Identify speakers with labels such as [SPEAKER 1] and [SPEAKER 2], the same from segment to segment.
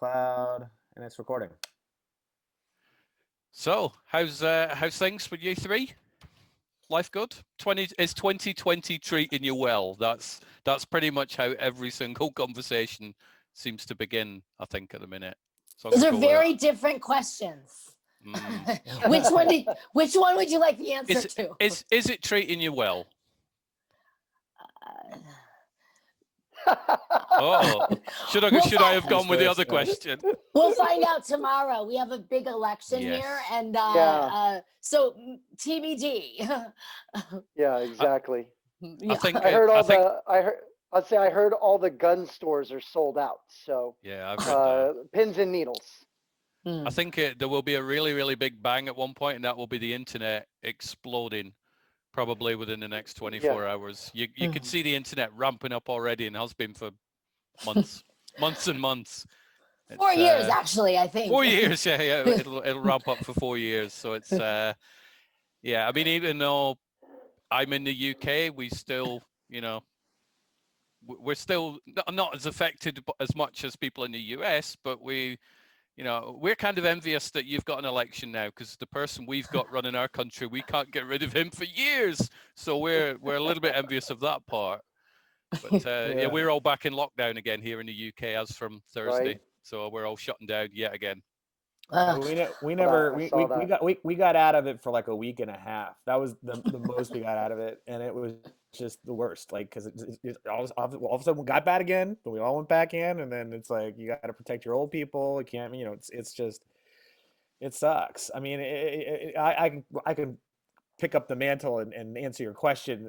[SPEAKER 1] cloud, and it's recording.
[SPEAKER 2] So, how's things with you three? Life good? 2020 treating you well? That's pretty much how every single conversation seems to begin, I think, at the minute. So
[SPEAKER 3] those are very different questions. Which one would you like the answer to?
[SPEAKER 2] Is it treating you well? Should I have gone with the other question?
[SPEAKER 3] We'll find out tomorrow. We have a big election here, and so TBD.
[SPEAKER 4] Yeah, exactly.
[SPEAKER 2] I
[SPEAKER 4] heard all the gun stores are sold out. So
[SPEAKER 2] yeah, I've heard
[SPEAKER 4] pins and needles.
[SPEAKER 2] I think there will be a really, really big bang at one point, and that will be the internet exploding. Probably within the next 24 hours. You could see the internet ramping up already and has been for months, months and months.
[SPEAKER 3] 4 years, actually, I think.
[SPEAKER 2] 4 years, yeah. It'll ramp up for 4 years. So it's, I mean, even though I'm in the UK, we still, we're still not as affected as much as people in the US, but we're kind of envious that you've got an election now, because the person we've got running our country, we can't get rid of him for years. So we're a little bit envious of that part. But we're all back in lockdown again here in the UK as from Thursday. Right. So we're all shutting down yet again.
[SPEAKER 1] We got out of it for like a week and a half. That was the most we got out of it, and it was just the worst. Like, because it all of a sudden we got bad again, but we all went back in, and then it's like you got to protect your old people. You can't, it's just, it sucks. I mean, I can pick up the mantle and answer your question.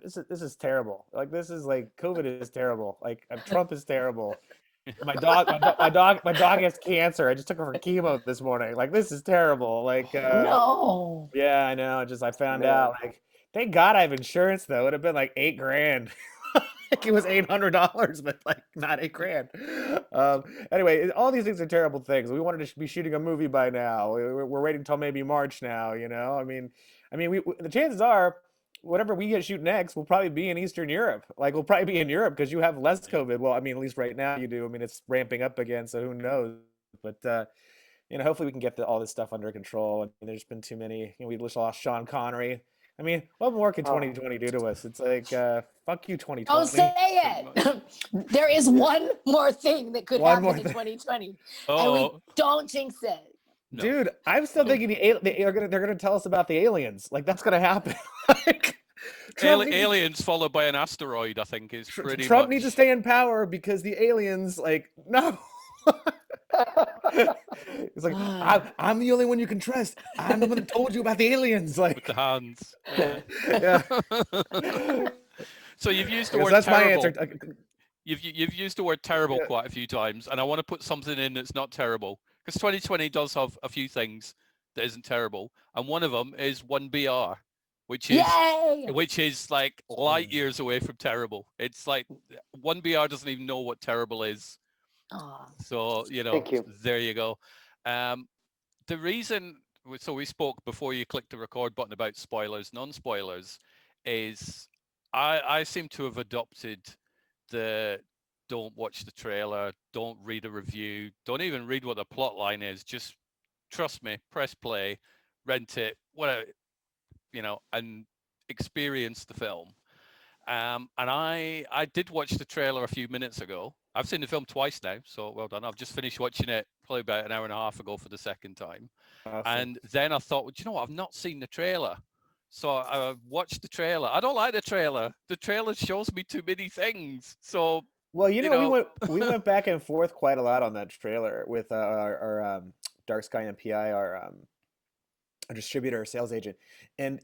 [SPEAKER 1] This is terrible. Like, this is like, COVID is terrible. Like, Trump is terrible. My dog has cancer. I just took her for chemo this morning. Like, this is terrible. Like,
[SPEAKER 3] no.
[SPEAKER 1] Yeah, I know. I found out. Like, thank God I have insurance though. It would have been like $8,000. Like, it was $800, but like not $8,000. Anyway, all these things are terrible things. We wanted to be shooting a movie by now. We're waiting until maybe March now. I mean, the chances are, whatever we get shoot next will probably be in Eastern Europe. Like, we'll probably be in Europe because you have less COVID. Well, I mean, at least right now you do. I mean, it's ramping up again, so who knows? But hopefully we can get all this stuff under control. I mean, there's been too many. We just lost Sean Connery. I mean, what more can 2020 do to us? It's like, fuck you, 2020.
[SPEAKER 3] Don't say it. There is one more thing that could happen in 2020, and we don't jinx it.
[SPEAKER 1] No. Dude, I'm still thinking they're gonna tell us about the aliens. Like, that's gonna happen. Like,
[SPEAKER 2] aliens followed by an asteroid, I think, is pretty
[SPEAKER 1] Trump
[SPEAKER 2] much...
[SPEAKER 1] needs to stay in power because the aliens, like, no. It's like, I'm the only one you can trust. I'm the one that told you about the aliens. Like,
[SPEAKER 2] with the hands.
[SPEAKER 1] Yeah.
[SPEAKER 2] So you've used the word
[SPEAKER 1] that's
[SPEAKER 2] terrible.
[SPEAKER 1] My answer.
[SPEAKER 2] You've used the word terrible quite a few times, and I want to put something in that's not terrible, because 2020 does have a few things that isn't terrible, and one of them is 1BR, which is like light years away from terrible. It's like 1BR doesn't even know what terrible is. So there you go. The reason, so we spoke before you clicked the record button about spoilers, non-spoilers, is I seem to have adopted the don't watch the trailer, don't read a review, don't even read what the plot line is, just trust me, press play, rent it, whatever, and experience the film. And I did watch the trailer a few minutes ago. I've seen the film twice now, so well done. I've just finished watching it probably about an hour and a half ago for the second time. Awesome. And then I thought, well, do you know what? I've not seen the trailer. So I watched the trailer. I don't like the trailer. The trailer shows me too many things. So,
[SPEAKER 1] well, we went back and forth quite a lot on that trailer with our Dark Sky MPI, our distributor, sales agent. And,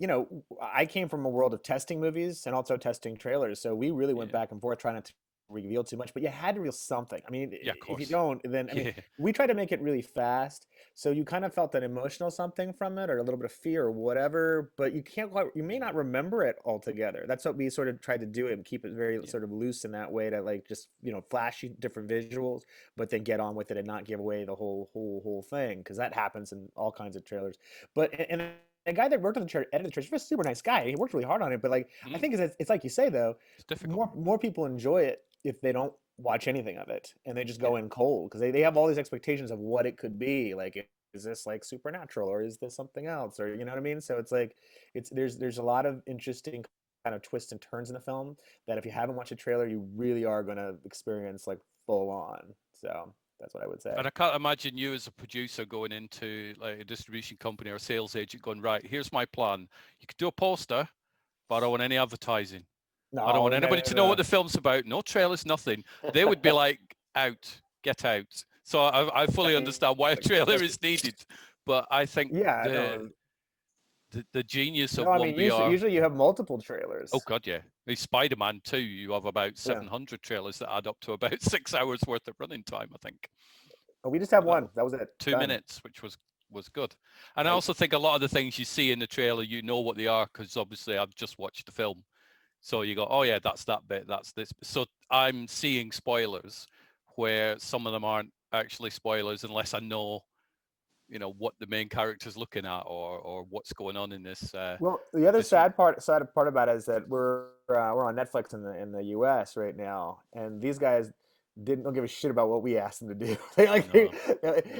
[SPEAKER 1] I came from a world of testing movies and also testing trailers. So we really went back and forth trying not to reveal too much, but you had to reveal something. I mean, if you don't, then, we tried to make it really fast. So you kind of felt that emotional something from it, or a little bit of fear or whatever, but you may not remember it altogether. That's what we sort of tried to do, and keep it very sort of loose in that way, to like just, flash you different visuals, but then get on with it and not give away the whole thing. Cause that happens in all kinds of trailers. But, and the guy that worked on the trailer, edited the trailer, he's a super nice guy. He worked really hard on it, but like, I think it's like you say though, more people enjoy it if they don't watch anything of it, and they just go in cold because they have all these expectations of what it could be. Like, is this like supernatural, or is this something else, or you know what I mean? So it's like there's a lot of interesting kind of twists and turns in the film that if you haven't watched a trailer, you really are going to experience like full on. So that's what I would say.
[SPEAKER 2] And I can't imagine you as a producer going into like a distribution company or a sales agent going, right, here's my plan. You could do a poster, but I don't want any advertising. I don't want anybody to know what the film's about. No trailers, nothing. They would be like, out, get out. So I fully understand why a trailer is needed. But I think the genius of
[SPEAKER 1] I mean,
[SPEAKER 2] OneBR.
[SPEAKER 1] usually you have multiple trailers.
[SPEAKER 2] Oh God, yeah. Spider-Man 2, you have about 700 trailers that add up to about 6 hours worth of running time, I think.
[SPEAKER 1] Oh, we just have one. That was it.
[SPEAKER 2] 2 minutes, which was good. And I also think a lot of the things you see in the trailer, you know what they are, because obviously I've just watched the film. So you go, oh yeah, that's that bit, that's this. So I'm seeing spoilers where some of them aren't actually spoilers unless I know, what the main character's looking at or what's going on in this.
[SPEAKER 1] Well, the other sad part about it is that we're on Netflix in the US right now, and these guys don't give a shit about what we asked them to do.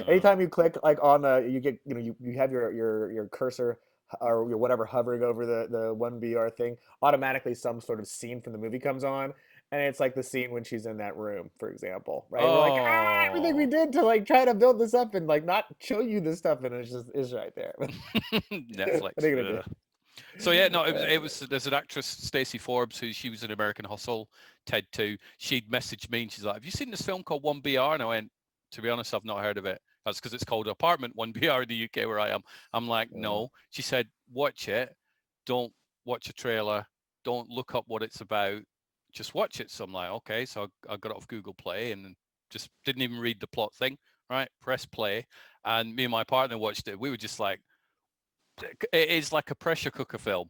[SPEAKER 1] Anytime you click like on you get you have your cursor or your whatever hovering over the OneBR thing, automatically some sort of scene from the movie comes on. And it's like the scene when she's in that room, for example, right?
[SPEAKER 2] Oh.
[SPEAKER 1] We're like, everything we did to like try to build this up and like not show you this stuff, and it's right there.
[SPEAKER 2] Netflix. So yeah, no, it was. There's an actress, Stacey Forbes, she was in American Hustle, Ted 2. She'd messaged me and she's like, "Have you seen this film called OneBR?" And I went, "To be honest, I've not heard of it." That's because it's called Apartment IBR in the UK where I am. I'm like, no. She said, "Watch it. Don't watch a trailer. Don't look up what it's about. Just watch it." So I'm like, okay. So I got it off Google Play and just didn't even read the plot thing. Right, press play, and me and my partner watched it. We were just like, it is like a pressure cooker film,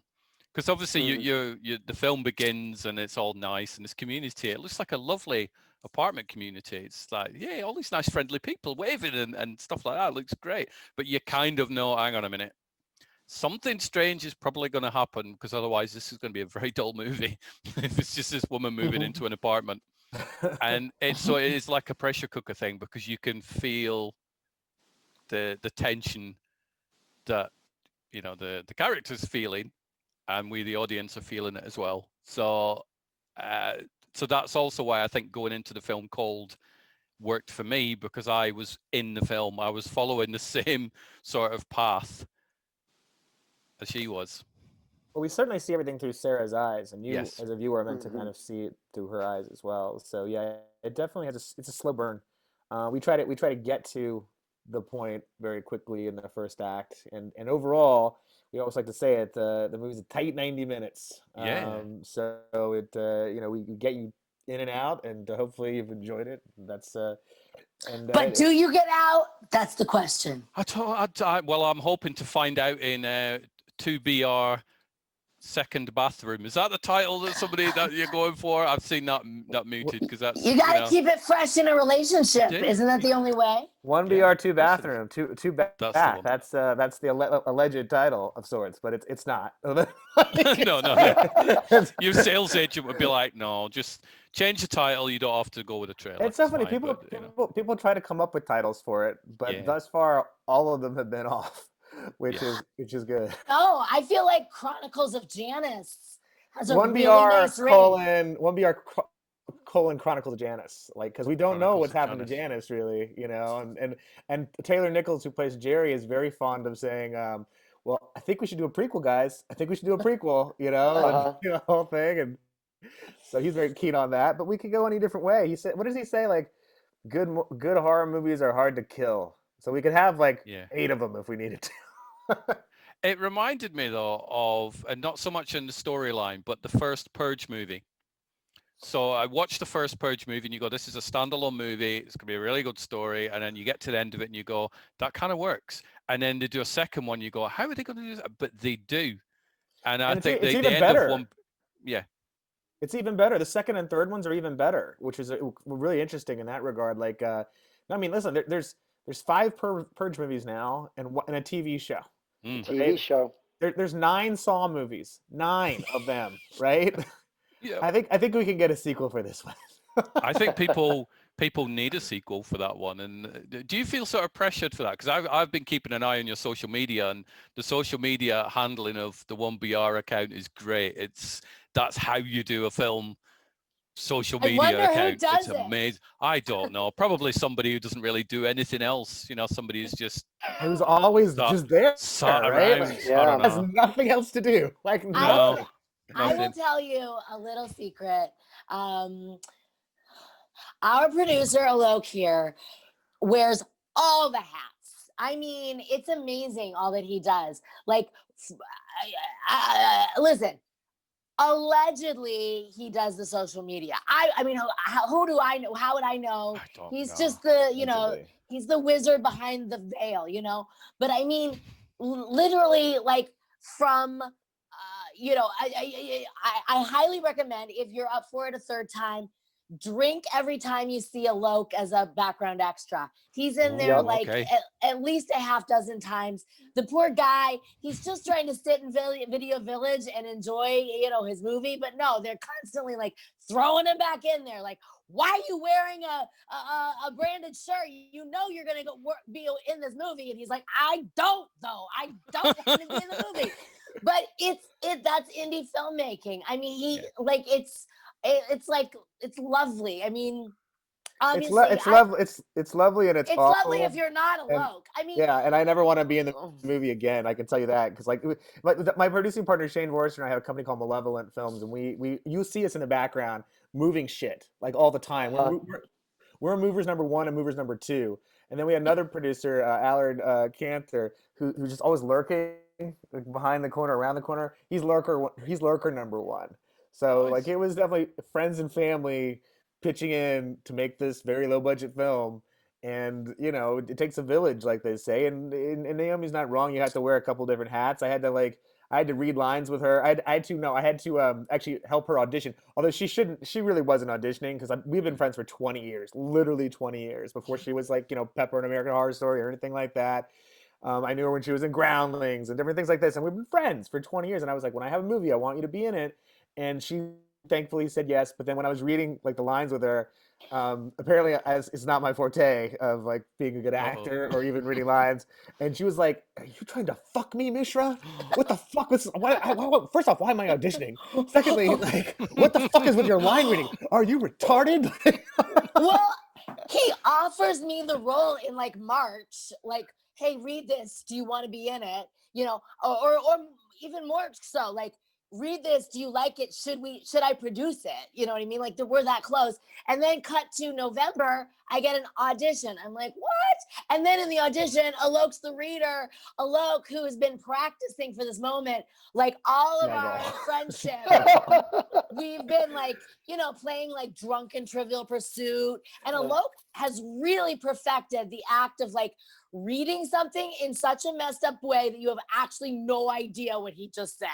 [SPEAKER 2] because obviously you the film begins and it's all nice and this community. It looks like a lovely apartment community. It's like, yeah, all these nice friendly people waving and stuff like that. It looks great, but you kind of know, hang on a minute, something strange is probably going to happen, because otherwise this is going to be a very dull movie if it's just this woman moving into an apartment. And it is like a pressure cooker thing, because you can feel the tension that the character's feeling, and we the audience are feeling it as well. So that's also why I think going into the film cold worked for me, because I was in the film. I was following the same sort of path as she was.
[SPEAKER 1] Well, we certainly see everything through Sarah's eyes, and you,
[SPEAKER 2] Yes.
[SPEAKER 1] as a viewer, are meant to kind of see it through her eyes as well. So yeah, it definitely it's a slow burn. We try to get to the point very quickly in the first act, and overall, we always like to say it. The movie's a tight 90 minutes.
[SPEAKER 2] Yeah.
[SPEAKER 1] So it we get you in and out, and hopefully you've enjoyed it. That's
[SPEAKER 3] but do you get out? That's the question.
[SPEAKER 2] Well, I'm hoping to find out in 2BR Second Bathroom. Is that the title that that you're going for? I've seen that muted, because that's
[SPEAKER 3] you got to keep it fresh in a relationship. Isn't that the only way?
[SPEAKER 1] 1BR 2 bathroom, two bath.
[SPEAKER 2] That's
[SPEAKER 1] the alleged title of sorts, but it's not.
[SPEAKER 2] No. Your sales agent would be like, no, just change the title. You don't have to go with a trailer.
[SPEAKER 1] It's so funny. People try to come up with titles for it, but thus far all of them have been off. Which is good.
[SPEAKER 3] Oh, I feel like Chronicles of Janice has a
[SPEAKER 1] 1BR
[SPEAKER 3] really nice rating.
[SPEAKER 1] 1BR Chronicles of Janice, like, because we don't know what's happened to Janice really, and Taylor Nichols, who plays Jerry, is very fond of saying, well, I think we should do a prequel, guys. I think we should do a prequel, the whole thing, and so he's very keen on that. But we could go any different way. He said, what does he say? Like, good horror movies are hard to kill. So we could have 8 of them if we needed to.
[SPEAKER 2] It reminded me though of, and not so much in the storyline, but the First Purge movie. So I watched the First Purge movie and you go, this is a standalone movie. It's going to be a really good story. And then you get to the end of it and you go, that kind of works. And then they do a second one. You go, how are they going to do that? But they do. And I think
[SPEAKER 1] it's
[SPEAKER 2] the
[SPEAKER 1] even
[SPEAKER 2] end
[SPEAKER 1] better.
[SPEAKER 2] of one,
[SPEAKER 1] it's even better. The second and third ones are even better, which is really interesting in that regard. Like, I mean, listen, there's 5 Purge movies now and a TV show.
[SPEAKER 4] TV show.
[SPEAKER 1] There's 9 Saw movies, 9 of them, right?
[SPEAKER 2] Yeah.
[SPEAKER 1] I think we can get a sequel for this one.
[SPEAKER 2] I think people need a sequel for that one. And do you feel sort of pressured for that? Because I've been keeping an eye on your social media, and the social media handling of the 1BR account is great. That's how you do a film social
[SPEAKER 3] I wonder
[SPEAKER 2] media
[SPEAKER 3] who
[SPEAKER 2] account.
[SPEAKER 3] does
[SPEAKER 2] It's
[SPEAKER 3] it.
[SPEAKER 2] amazing. I don't know. Probably somebody who doesn't really do anything else. Somebody who's just
[SPEAKER 1] Who's always just there,
[SPEAKER 2] sat
[SPEAKER 1] right?
[SPEAKER 2] around.
[SPEAKER 1] Like,
[SPEAKER 4] Yeah.
[SPEAKER 2] I don't
[SPEAKER 1] has
[SPEAKER 2] know.
[SPEAKER 1] nothing else to do. Like
[SPEAKER 2] No,
[SPEAKER 3] I will
[SPEAKER 2] nothing.
[SPEAKER 3] tell you a little secret. Our producer Alok here wears all the hats. I mean, it's amazing all that he does. Like, listen, allegedly he does the social media. I mean, who do I know? How would I know?
[SPEAKER 2] I don't
[SPEAKER 3] He's
[SPEAKER 2] know.
[SPEAKER 3] just the,
[SPEAKER 1] Allegedly.
[SPEAKER 3] he's the wizard behind the veil, But I mean, literally, like from, I highly recommend, if you're up for it a third time, drink every time you see Alok as a background extra. He's in there like
[SPEAKER 2] okay.
[SPEAKER 3] at least a half dozen times. The poor guy, he's just trying to sit in Video Village and enjoy, his movie. But no, they're constantly like throwing him back in there. Like, why are you wearing a branded shirt? You know you're gonna be in this movie. And he's like, I don't though. I don't want to be in the movie. But that's indie filmmaking. I mean, it's lovely. I mean, obviously,
[SPEAKER 1] it's lovely. It's lovely, and it's awful.
[SPEAKER 3] lovely if you're not Alok. I mean,
[SPEAKER 1] yeah, and I never want to be in the movie again. I can tell you that, because like my producing partner Shane Vorster and I have a company called Malevolent Films, and you see us in the background moving shit like all the time. We're movers number 1 and movers number 2, and then we had another producer, Allard Cantor, who's just always lurking behind the corner, around the corner. He's lurker number 1. So
[SPEAKER 2] Nice.
[SPEAKER 1] like it was definitely friends and family pitching in to make this very low budget film. And it takes a village, like they say. And Naomi's not wrong. You have to wear a couple different hats. I had to read lines with her. I had to actually help her audition. Although she really wasn't auditioning, because we've been friends for 20 years, literally 20 years, before she was like Pepper in American Horror Story or anything like that. I knew her when she was in Groundlings and different things like this, and we've been friends for 20 years. And I was like, when I have a movie, I want you to be in it. And she thankfully said yes. But then when I was reading like the lines with her, apparently it's not my forte of like being a good actor or even reading lines. And she was like, "Are you trying to fuck me, Mishra? What the fuck was? First off, why am I auditioning? Secondly, like, what the fuck is with your line reading? Are you retarded?"
[SPEAKER 3] well, he offers me the role in like March, like, hey, read this. Do you want to be in it? Or even more so, like, read this. Do you like it? Should I produce it? You know what I mean? Like, we're that close. And then cut to November, I get an audition. I'm like, what? And then in the audition, Alok's the reader. Alok, who has been practicing for this moment, like all of our friendship, we've been like, playing like drunken Trivial Pursuit. And Alok has really perfected the act of like reading something in such a messed up way that you have actually no idea what he just said.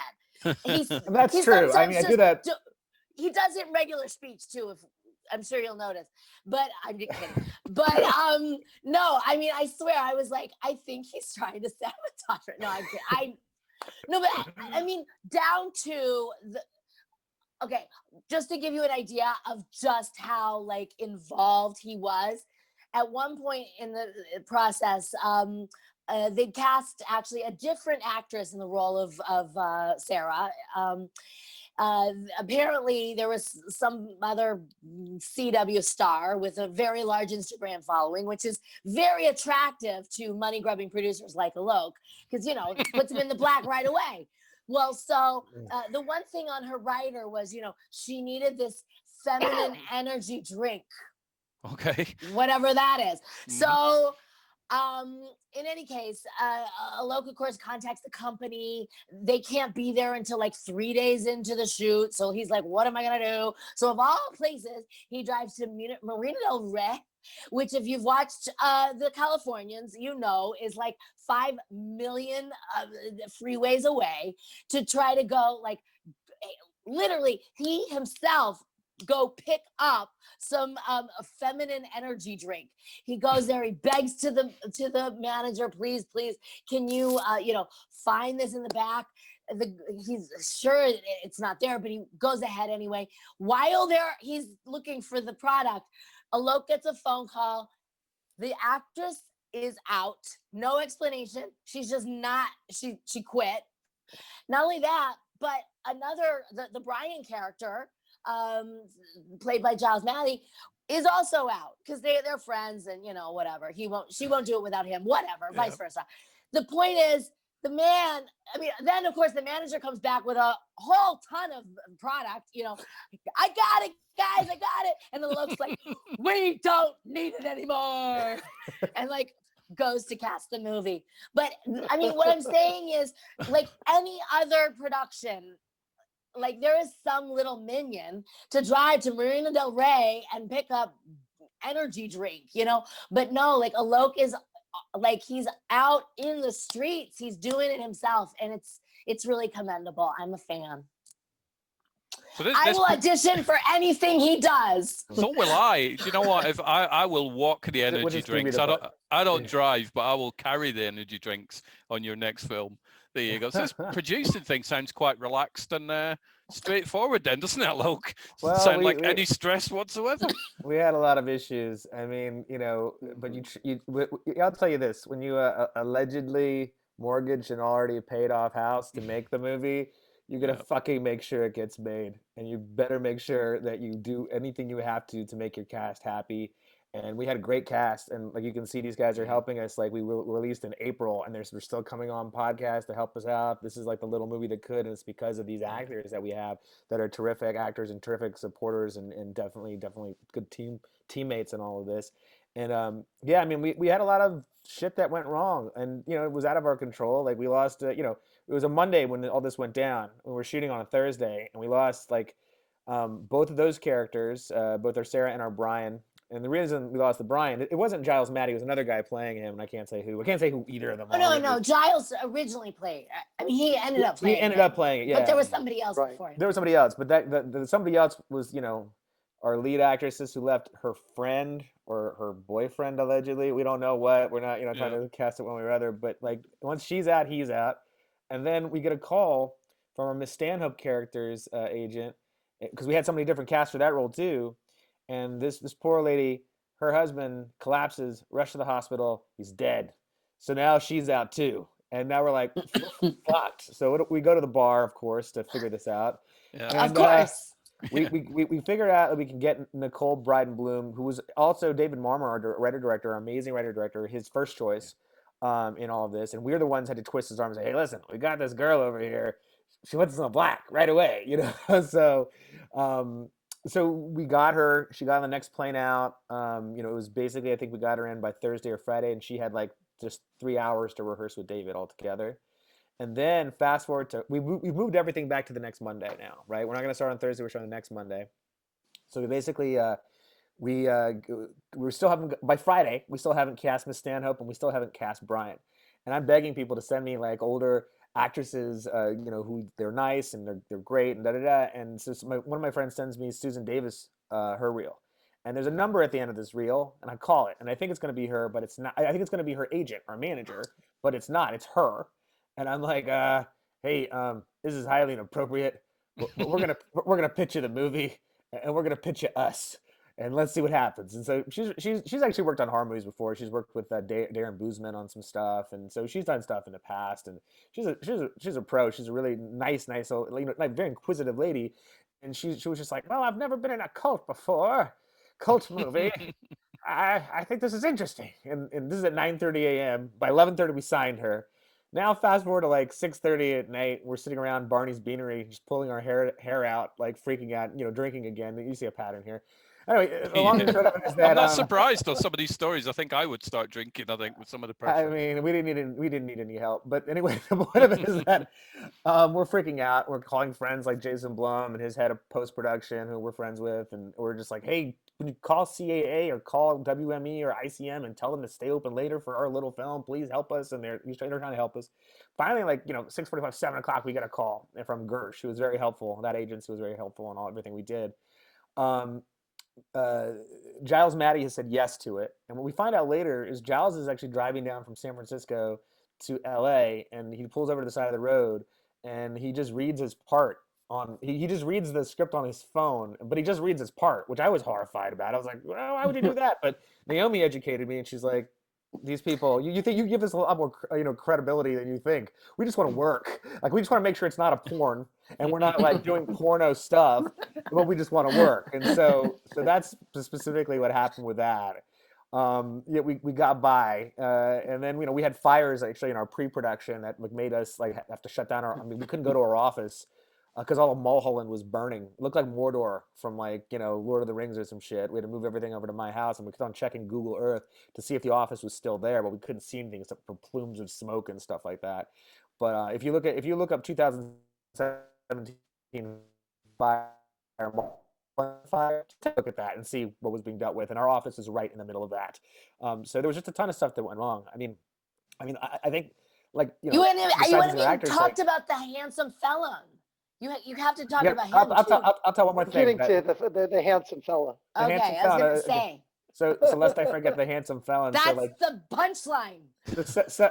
[SPEAKER 1] That's true. I mean, I do that.
[SPEAKER 3] He does it in regular speech too. If I'm sure you'll notice, but I'm just kidding. But no, I mean, I swear, I was like, I think he's trying to sabotage her. No, I'm kidding. No, but I mean, down to okay, just to give you an idea of just how like involved he was. At one point in the process, they cast actually a different actress in the role of Sarah. Apparently, there was some other CW star with a very large Instagram following, which is very attractive to money-grubbing producers like Alok, because, puts them in the black right away. Well, so the one thing on her writer was, she needed this feminine energy drink.
[SPEAKER 2] Okay.
[SPEAKER 3] Whatever that is. So, in any case, Alok, of course, contacts the company. They can't be there until like 3 days into the shoot. So he's like, what am I going to do? So of all places, he drives to Marina del Rey, which if you've watched The Californians, is like 5 million freeways away, to try to go like, literally, he himself go pick up some feminine energy drink. He goes there, he begs to the manager, please, can you find this in the back? he's sure it's not there, but he goes ahead anyway. While he's looking for the product, Alok gets a phone call. The actress is out. No explanation. She's just not, she quit. Not only that, but the Brian character, played by Giles Maddie, is also out because they're friends and whatever. She won't do it without him, whatever, vice versa. The point is, then of course the manager comes back with a whole ton of product, I got it, guys, I got it. And the Alok's like, we don't need it anymore. And like goes to cast the movie. But what I'm saying is, like any other production, like there is some little minion to drive to Marina Del Rey and pick up energy drink, but no, like Alok is like, he's out in the streets, he's doing it himself, and it's really commendable. I'm a fan. So I will audition for anything he does.
[SPEAKER 2] So will I. Do you know what? If I will walk the energy drinks. I don't drive, but I will carry the energy drinks on your next film. There you go. So this producing thing sounds quite relaxed and straightforward then, doesn't it, Alok?
[SPEAKER 1] Well,
[SPEAKER 2] sound like any stress whatsoever.
[SPEAKER 1] We had a lot of issues. But I'll tell you this: when you allegedly mortgaged an already paid off house to make the movie, you gotta fucking make sure it gets made, and you better make sure that you do anything you have to make your cast happy. And we had a great cast, and like you can see, these guys are helping us. Like we released in April, and we're still coming on podcasts to help us out. This is like the little movie that could, and it's because of these actors that we have that are terrific actors and terrific supporters, and definitely good teammates in all of this. And we had a lot of shit that went wrong, and it was out of our control. Like we lost, it was a Monday when all this went down. We were shooting on a Thursday, and we lost both of those characters, both our Sarah and our Brian. And the reason we lost the Brian, it wasn't Giles Maddie, it was another guy playing him, and I can't say who. I can't say who either of them.
[SPEAKER 3] Oh, no, Giles originally played. He ended up playing.
[SPEAKER 1] He ended up playing it, yeah.
[SPEAKER 3] But there was somebody else before him.
[SPEAKER 1] There was somebody else, but the somebody else was, our lead actresses who left her friend or her boyfriend allegedly. We don't know what. We're not, trying to cast it one way or other. But like once she's out, he's out, and then we get a call from our Miss Stanhope character's agent, because we had so many different casts for that role too. And this poor lady, her husband collapses, rushed to the hospital. He's dead. So now she's out too. And now we're like, fucked. So we go to the bar, of course, to figure this out.
[SPEAKER 3] Yeah. And, of course.
[SPEAKER 1] We figured out that we can get Nicole Bryden-Bloom, who was also David Marmor, our writer-director, our amazing writer-director, his first choice in all of this. And we're the ones who had to twist his arm and say, hey, listen, we got this girl over here. She wants us on black right away, So we got her. She got on the next plane out. It was basically, I think we got her in by Thursday or Friday, and she had like just 3 hours to rehearse with David altogether. And then fast forward to we moved everything back to the next Monday now, right? We're not going to start on Thursday. We're starting the next Monday. So we basically we still haven't, by Friday we still haven't cast Miss Stanhope, and we still haven't cast Brian. And I'm begging people to send me like older actresses, who they're nice and they're great and da-da-da. And so one of my friends sends me Susan Davis, her reel. And there's a number at the end of this reel, and I call it. And I think it's going to be her, but it's not. I think it's going to be her agent or manager, but it's not. It's her. And I'm like, hey, this is highly inappropriate. We're gonna pitch you the movie, and we're gonna pitch you us. And let's see what happens. And so she's actually worked on horror movies before. She's worked with Darren Boozman on some stuff, and so she's done stuff in the past. And she's a pro. She's a really nice, very inquisitive lady. And she was just like, well, I've never been in a cult before, cult movie. I think this is interesting. And this is at 9:30 a.m. By 11:30 we signed her. Now fast forward to like 6:30 at night, we're sitting around Barney's Beanery, just pulling our hair out, like freaking out, drinking again. You see a pattern here. Anyway, the long and short of it is that
[SPEAKER 2] I'm not surprised on some of these stories. I think I would start drinking. I think with some of the pressure.
[SPEAKER 1] I mean, we didn't need any help. But anyway, the point of it is that we're freaking out. We're calling friends like Jason Blum and his head of post production, who we're friends with, and we're just like, hey, when you call CAA or call WME or ICM and tell them to stay open later for our little film, please help us. And they're trying to help us. Finally, 6:45, 7 o'clock, we got a call from Gersh, who was very helpful. That agency was very helpful in everything we did. Giles Maddie has said yes to it, and what we find out later is Giles is actually driving down from San Francisco to LA, and he pulls over to the side of the road, and he just reads his part on he just reads the script on his phone, but he just reads his part, which I was horrified about. I was like, well, why would you do that? But Naomi educated me, and she's like, these people, you think you give us a lot more credibility than you think. We just want to work, like we just want to make sure it's not a porn, and we're not like doing porno stuff, but we just want to work. And so that's specifically what happened with that. Yeah, we got by, and then we had fires actually in our pre-production that like made us like have to shut down our. I mean, we couldn't go to our office because all of Mulholland was burning. It looked like Mordor from like Lord of the Rings or some shit. We had to move everything over to my house, and we kept on checking Google Earth to see if the office was still there, but we couldn't see anything except for plumes of smoke and stuff like that. But if you look up 2017 fire, look at that and see what was being dealt with, and our office is right in the middle of that. So there was just a ton of stuff that went wrong. I think like
[SPEAKER 3] You haven't
[SPEAKER 1] besides
[SPEAKER 3] even
[SPEAKER 1] the actors,
[SPEAKER 3] talked
[SPEAKER 1] like,
[SPEAKER 3] about the handsome felon. You have to talk
[SPEAKER 1] yeah,
[SPEAKER 3] about him
[SPEAKER 1] I'll tell one more
[SPEAKER 4] I'm
[SPEAKER 1] thing.
[SPEAKER 4] getting to the handsome fella.
[SPEAKER 1] The handsome
[SPEAKER 3] Okay, I was
[SPEAKER 1] felon,
[SPEAKER 3] gonna say
[SPEAKER 1] so lest I forget the handsome felon.
[SPEAKER 3] that's
[SPEAKER 1] So like
[SPEAKER 3] the punchline.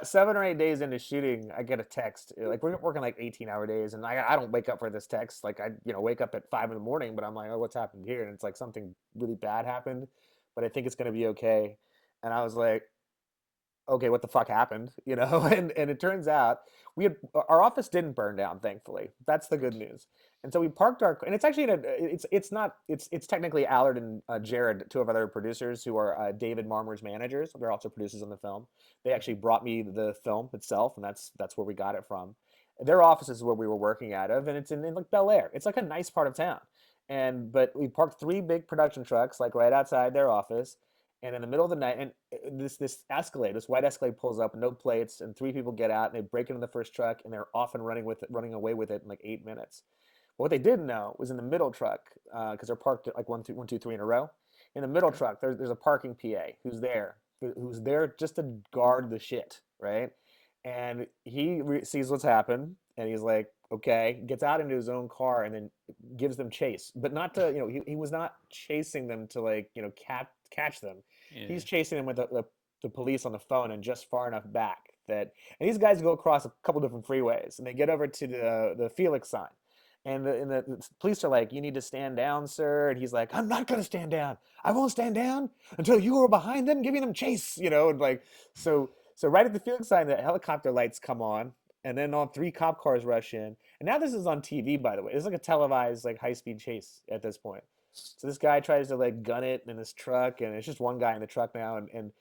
[SPEAKER 1] 7 or 8 days into shooting, I get a text. Like we're working like 18-hour days, and I don't wake up for this text. Like I wake up at 5 in the morning, but I'm like, oh, what's happened here? And it's like something really bad happened, but I think it's gonna be okay. And I was like, okay, what the fuck happened? And it turns out our office didn't burn down, thankfully. That's the good news. And so we parked and it's actually it's technically Allard and Jared, two of our other producers who are David Marmer's managers. They're also producers on the film. They actually brought me the film itself, and that's where we got it from. Their office is where we were working out of, and it's in like Bel Air. It's like a nice part of town. But we parked 3 big production trucks like right outside their office. And in the middle of the night, and this Escalade, this white Escalade pulls up, no plates, and 3 people get out, and they break into the first truck, and they're off and running away with it in like 8 minutes. But what they didn't know was in the middle truck, because they're parked at like 1, 2, 3 in a row. In the middle truck, there's a parking PA who's there just to guard the shit, right? And he sees what's happened, and he's like, okay, gets out into his own car, and then gives them chase, but not to, he was not chasing them to like, catch them.
[SPEAKER 2] Yeah.
[SPEAKER 1] He's chasing them with the police on the phone and just far enough back and these guys go across a couple different freeways, and they get over to the Felix sign. And the police are like, you need to stand down, sir. And he's like, I'm not going to stand down. I won't stand down until you are behind them, giving them chase, and like, so right at the Felix sign, the helicopter lights come on, and then all 3 cop cars rush in. And now this is on TV, by the way. It's like a televised, like, high-speed chase at this point. So this guy tries to like gun it in his truck, and it's just one guy in the truck now, and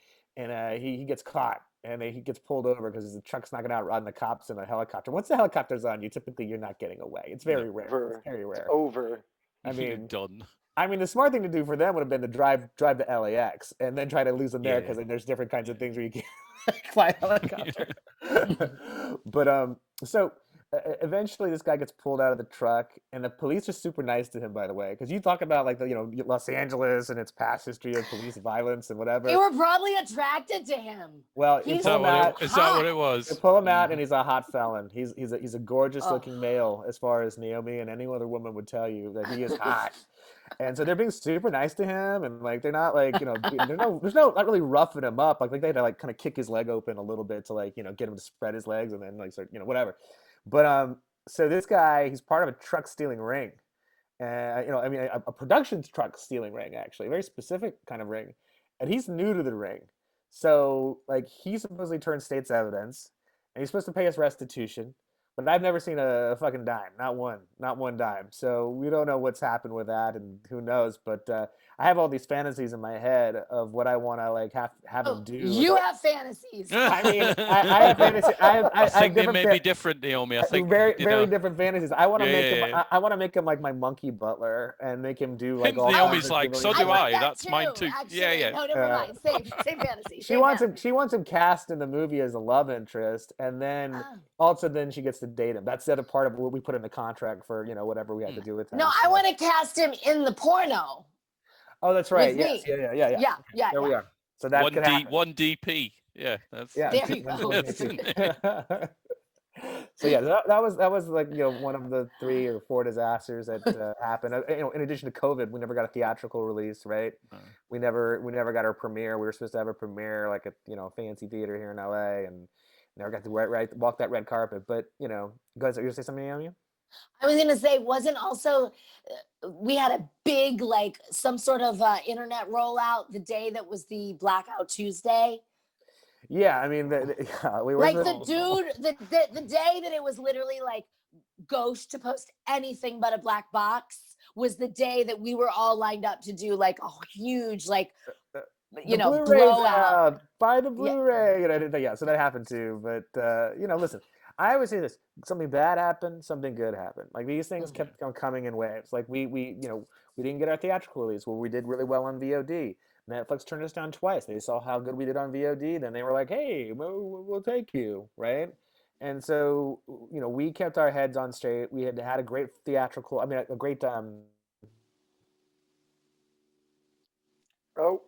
[SPEAKER 1] he gets caught, and he gets pulled over because the truck's not going to outrun the cops in a helicopter. Once the helicopter's on you, typically you're not getting away. It's very rare. It's very rare.
[SPEAKER 4] It's over.
[SPEAKER 2] You're done.
[SPEAKER 1] The smart thing to do for them would have been to drive to LAX and then try to lose them there, because
[SPEAKER 2] Yeah.
[SPEAKER 1] there's different kinds of things where you can fly a helicopter. But so eventually this guy gets pulled out of the truck, and the police are super nice to him, by the way, because you talk about like the Los Angeles and its past history of police violence and whatever.
[SPEAKER 3] They were probably attracted to him.
[SPEAKER 1] Well, you
[SPEAKER 3] He's
[SPEAKER 1] pull him out.
[SPEAKER 2] Is that what it was?
[SPEAKER 1] You pull him out, and he's a hot felon. He's a gorgeous looking male, as far as Naomi and any other woman would tell you that he is hot. And so they're being super nice to him, and like they're not like there's no not really roughing him up. Like they had to like kind of kick his leg open a little bit to like get him to spread his legs, and then like start whatever. But so this guy, he's part of a truck stealing ring, and a production truck stealing ring, actually, a very specific kind of ring, and he's new to the ring. So like he supposedly turned state's evidence, and he's supposed to pay us restitution. But I've never seen a fucking dime, not one dime. So we don't know what's happened with that, and who knows. But I have all these fantasies in my head of what I want to like have him do.
[SPEAKER 3] You have fantasies.
[SPEAKER 1] I mean, I have fantasy.
[SPEAKER 2] I think they may be different, Naomi. I think
[SPEAKER 1] very different fantasies. I want to make him.
[SPEAKER 2] yeah.
[SPEAKER 1] I want to make him like my monkey butler and make him do like all.
[SPEAKER 2] Naomi's like, so do I.
[SPEAKER 3] want that
[SPEAKER 2] That's mine too.
[SPEAKER 3] Actually.
[SPEAKER 2] Yeah.
[SPEAKER 3] No, never mind. Same fantasy.
[SPEAKER 1] She wants him cast in the movie as a love interest, and then also then she gets to date him. That's the other part of what we put in the contract for whatever we had to do with him.
[SPEAKER 3] No, I want to cast him in the porno.
[SPEAKER 1] Oh, that's right.
[SPEAKER 3] With
[SPEAKER 1] Yes.
[SPEAKER 3] me.
[SPEAKER 1] Yeah. There we are. So that could happen.
[SPEAKER 2] 1DP. Yeah, that's
[SPEAKER 1] Yeah.
[SPEAKER 3] There you go.
[SPEAKER 1] So yeah, that was like one of the 3 or 4 disasters that happened. In addition to COVID, we never got a theatrical release, right? We never got our premiere. We were supposed to have a premiere like at fancy theater here in LA, and never got to walk that red carpet. But you know, guys, are you gonna say something, Naomi?
[SPEAKER 3] I was gonna say, wasn't also we had a big like some sort of internet rollout the day that was the Blackout Tuesday.
[SPEAKER 1] Yeah, I mean, we were
[SPEAKER 3] Like the dude, the day that it was literally like ghost to post anything but a black box was the day that we were all lined up to do like a huge like
[SPEAKER 1] the Blu-ray's
[SPEAKER 3] blowout.
[SPEAKER 1] buy the
[SPEAKER 3] Yeah.
[SPEAKER 1] Blu-ray. Yeah, so that happened too. But you know, listen, I always say this: something bad happened, something good happened. Like these things kept on coming in waves. Like we you know, we didn't get our theatrical release where we did really well on VOD. Netflix turned us down twice. They saw how good we did on VOD, then they were like, "Hey, we'll take you," right? And so, you know, we kept our heads on straight. We had had a great theatrical. I mean, a great
[SPEAKER 4] Oh,
[SPEAKER 2] Oh,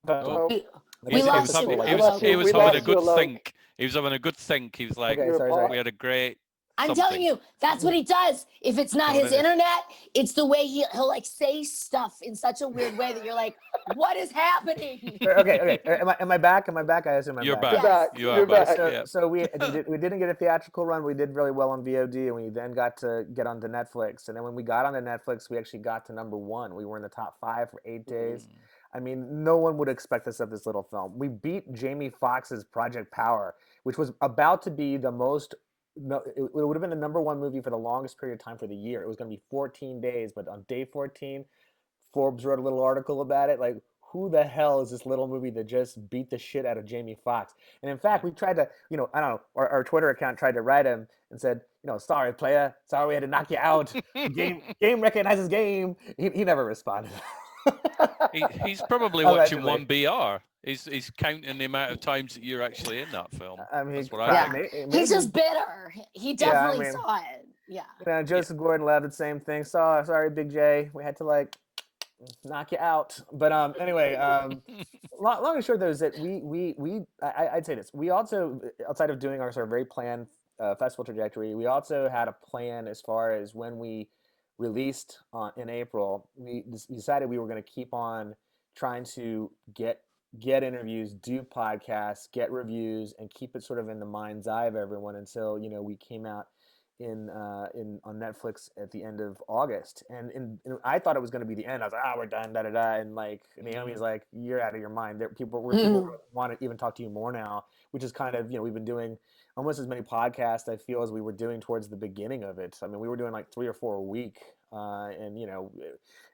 [SPEAKER 4] oh,
[SPEAKER 3] We
[SPEAKER 4] we
[SPEAKER 3] lost
[SPEAKER 4] lost
[SPEAKER 3] you.
[SPEAKER 4] you.
[SPEAKER 2] he
[SPEAKER 4] We
[SPEAKER 2] was
[SPEAKER 4] lost
[SPEAKER 2] he
[SPEAKER 4] you.
[SPEAKER 2] was
[SPEAKER 4] We
[SPEAKER 2] having a
[SPEAKER 4] lost you,
[SPEAKER 2] good
[SPEAKER 4] Alok.
[SPEAKER 2] think. He was having a good think. He was like,
[SPEAKER 1] Okay,
[SPEAKER 4] You're
[SPEAKER 1] sorry.
[SPEAKER 4] paused.
[SPEAKER 2] we had a great
[SPEAKER 3] I'm
[SPEAKER 2] something.
[SPEAKER 3] telling you, that's what he does. If it's not
[SPEAKER 2] What
[SPEAKER 3] his
[SPEAKER 2] it is.
[SPEAKER 3] internet, it's the way he'll like say stuff in such a weird way that you're like, what is happening?
[SPEAKER 1] Okay. Am I back? Am I back? I assume I'm
[SPEAKER 2] You're
[SPEAKER 1] back.
[SPEAKER 4] You're
[SPEAKER 2] back.
[SPEAKER 4] back.
[SPEAKER 2] You are
[SPEAKER 4] You're
[SPEAKER 2] back.
[SPEAKER 4] back.
[SPEAKER 2] Yeah.
[SPEAKER 1] So we didn't get a theatrical run. We did really well on VOD, and we then got to get onto Netflix. And then when we got onto Netflix, we actually got to #1. We were in the top 5 for 8 days. I mean, no one would expect this of this little film. We beat Jamie Foxx's Project Power, which was about to be the most. No, it would have been the #1 movie for the longest period of time for the year. It was going to be 14 days, but on day 14, Forbes wrote a little article about it. Like, who the hell is this little movie that just beat the shit out of Jamie Foxx? And in fact, we tried to, you know, I don't know, our Twitter account tried to write him and said, you know, sorry, player, sorry we had to knock you out. Game recognizes game. He never responded.
[SPEAKER 2] He's probably watching
[SPEAKER 1] Allegedly.
[SPEAKER 2] 1BR. He's counting the amount of times that you're actually in that film.
[SPEAKER 1] I mean,
[SPEAKER 2] That's what I
[SPEAKER 3] Yeah.
[SPEAKER 2] think.
[SPEAKER 3] He's just bitter. He definitely
[SPEAKER 1] mean,
[SPEAKER 3] saw it. Yeah.
[SPEAKER 1] You know, Joseph Gordon-Levitt, the same thing. Sorry, Big J. We had to like knock you out. But anyway, long and short though is that I'd say this. We also, outside of doing our sort of very planned festival trajectory, we also had a plan as far as when we released in April. We decided we were going to keep on trying to get interviews, do podcasts, get reviews, and keep it sort of in the mind's eye of everyone until, you know, we came out in on Netflix at the end of August. And I thought it was going to be the end. I was like, we're done, da da da. And like Naomi's like, you're out of your mind. People want to even talk to you more now, which is kind of, you know, we've been doing almost as many podcasts, I feel, as we were doing towards the beginning of it. I mean, we were doing like 3 or 4 a week. And, you know,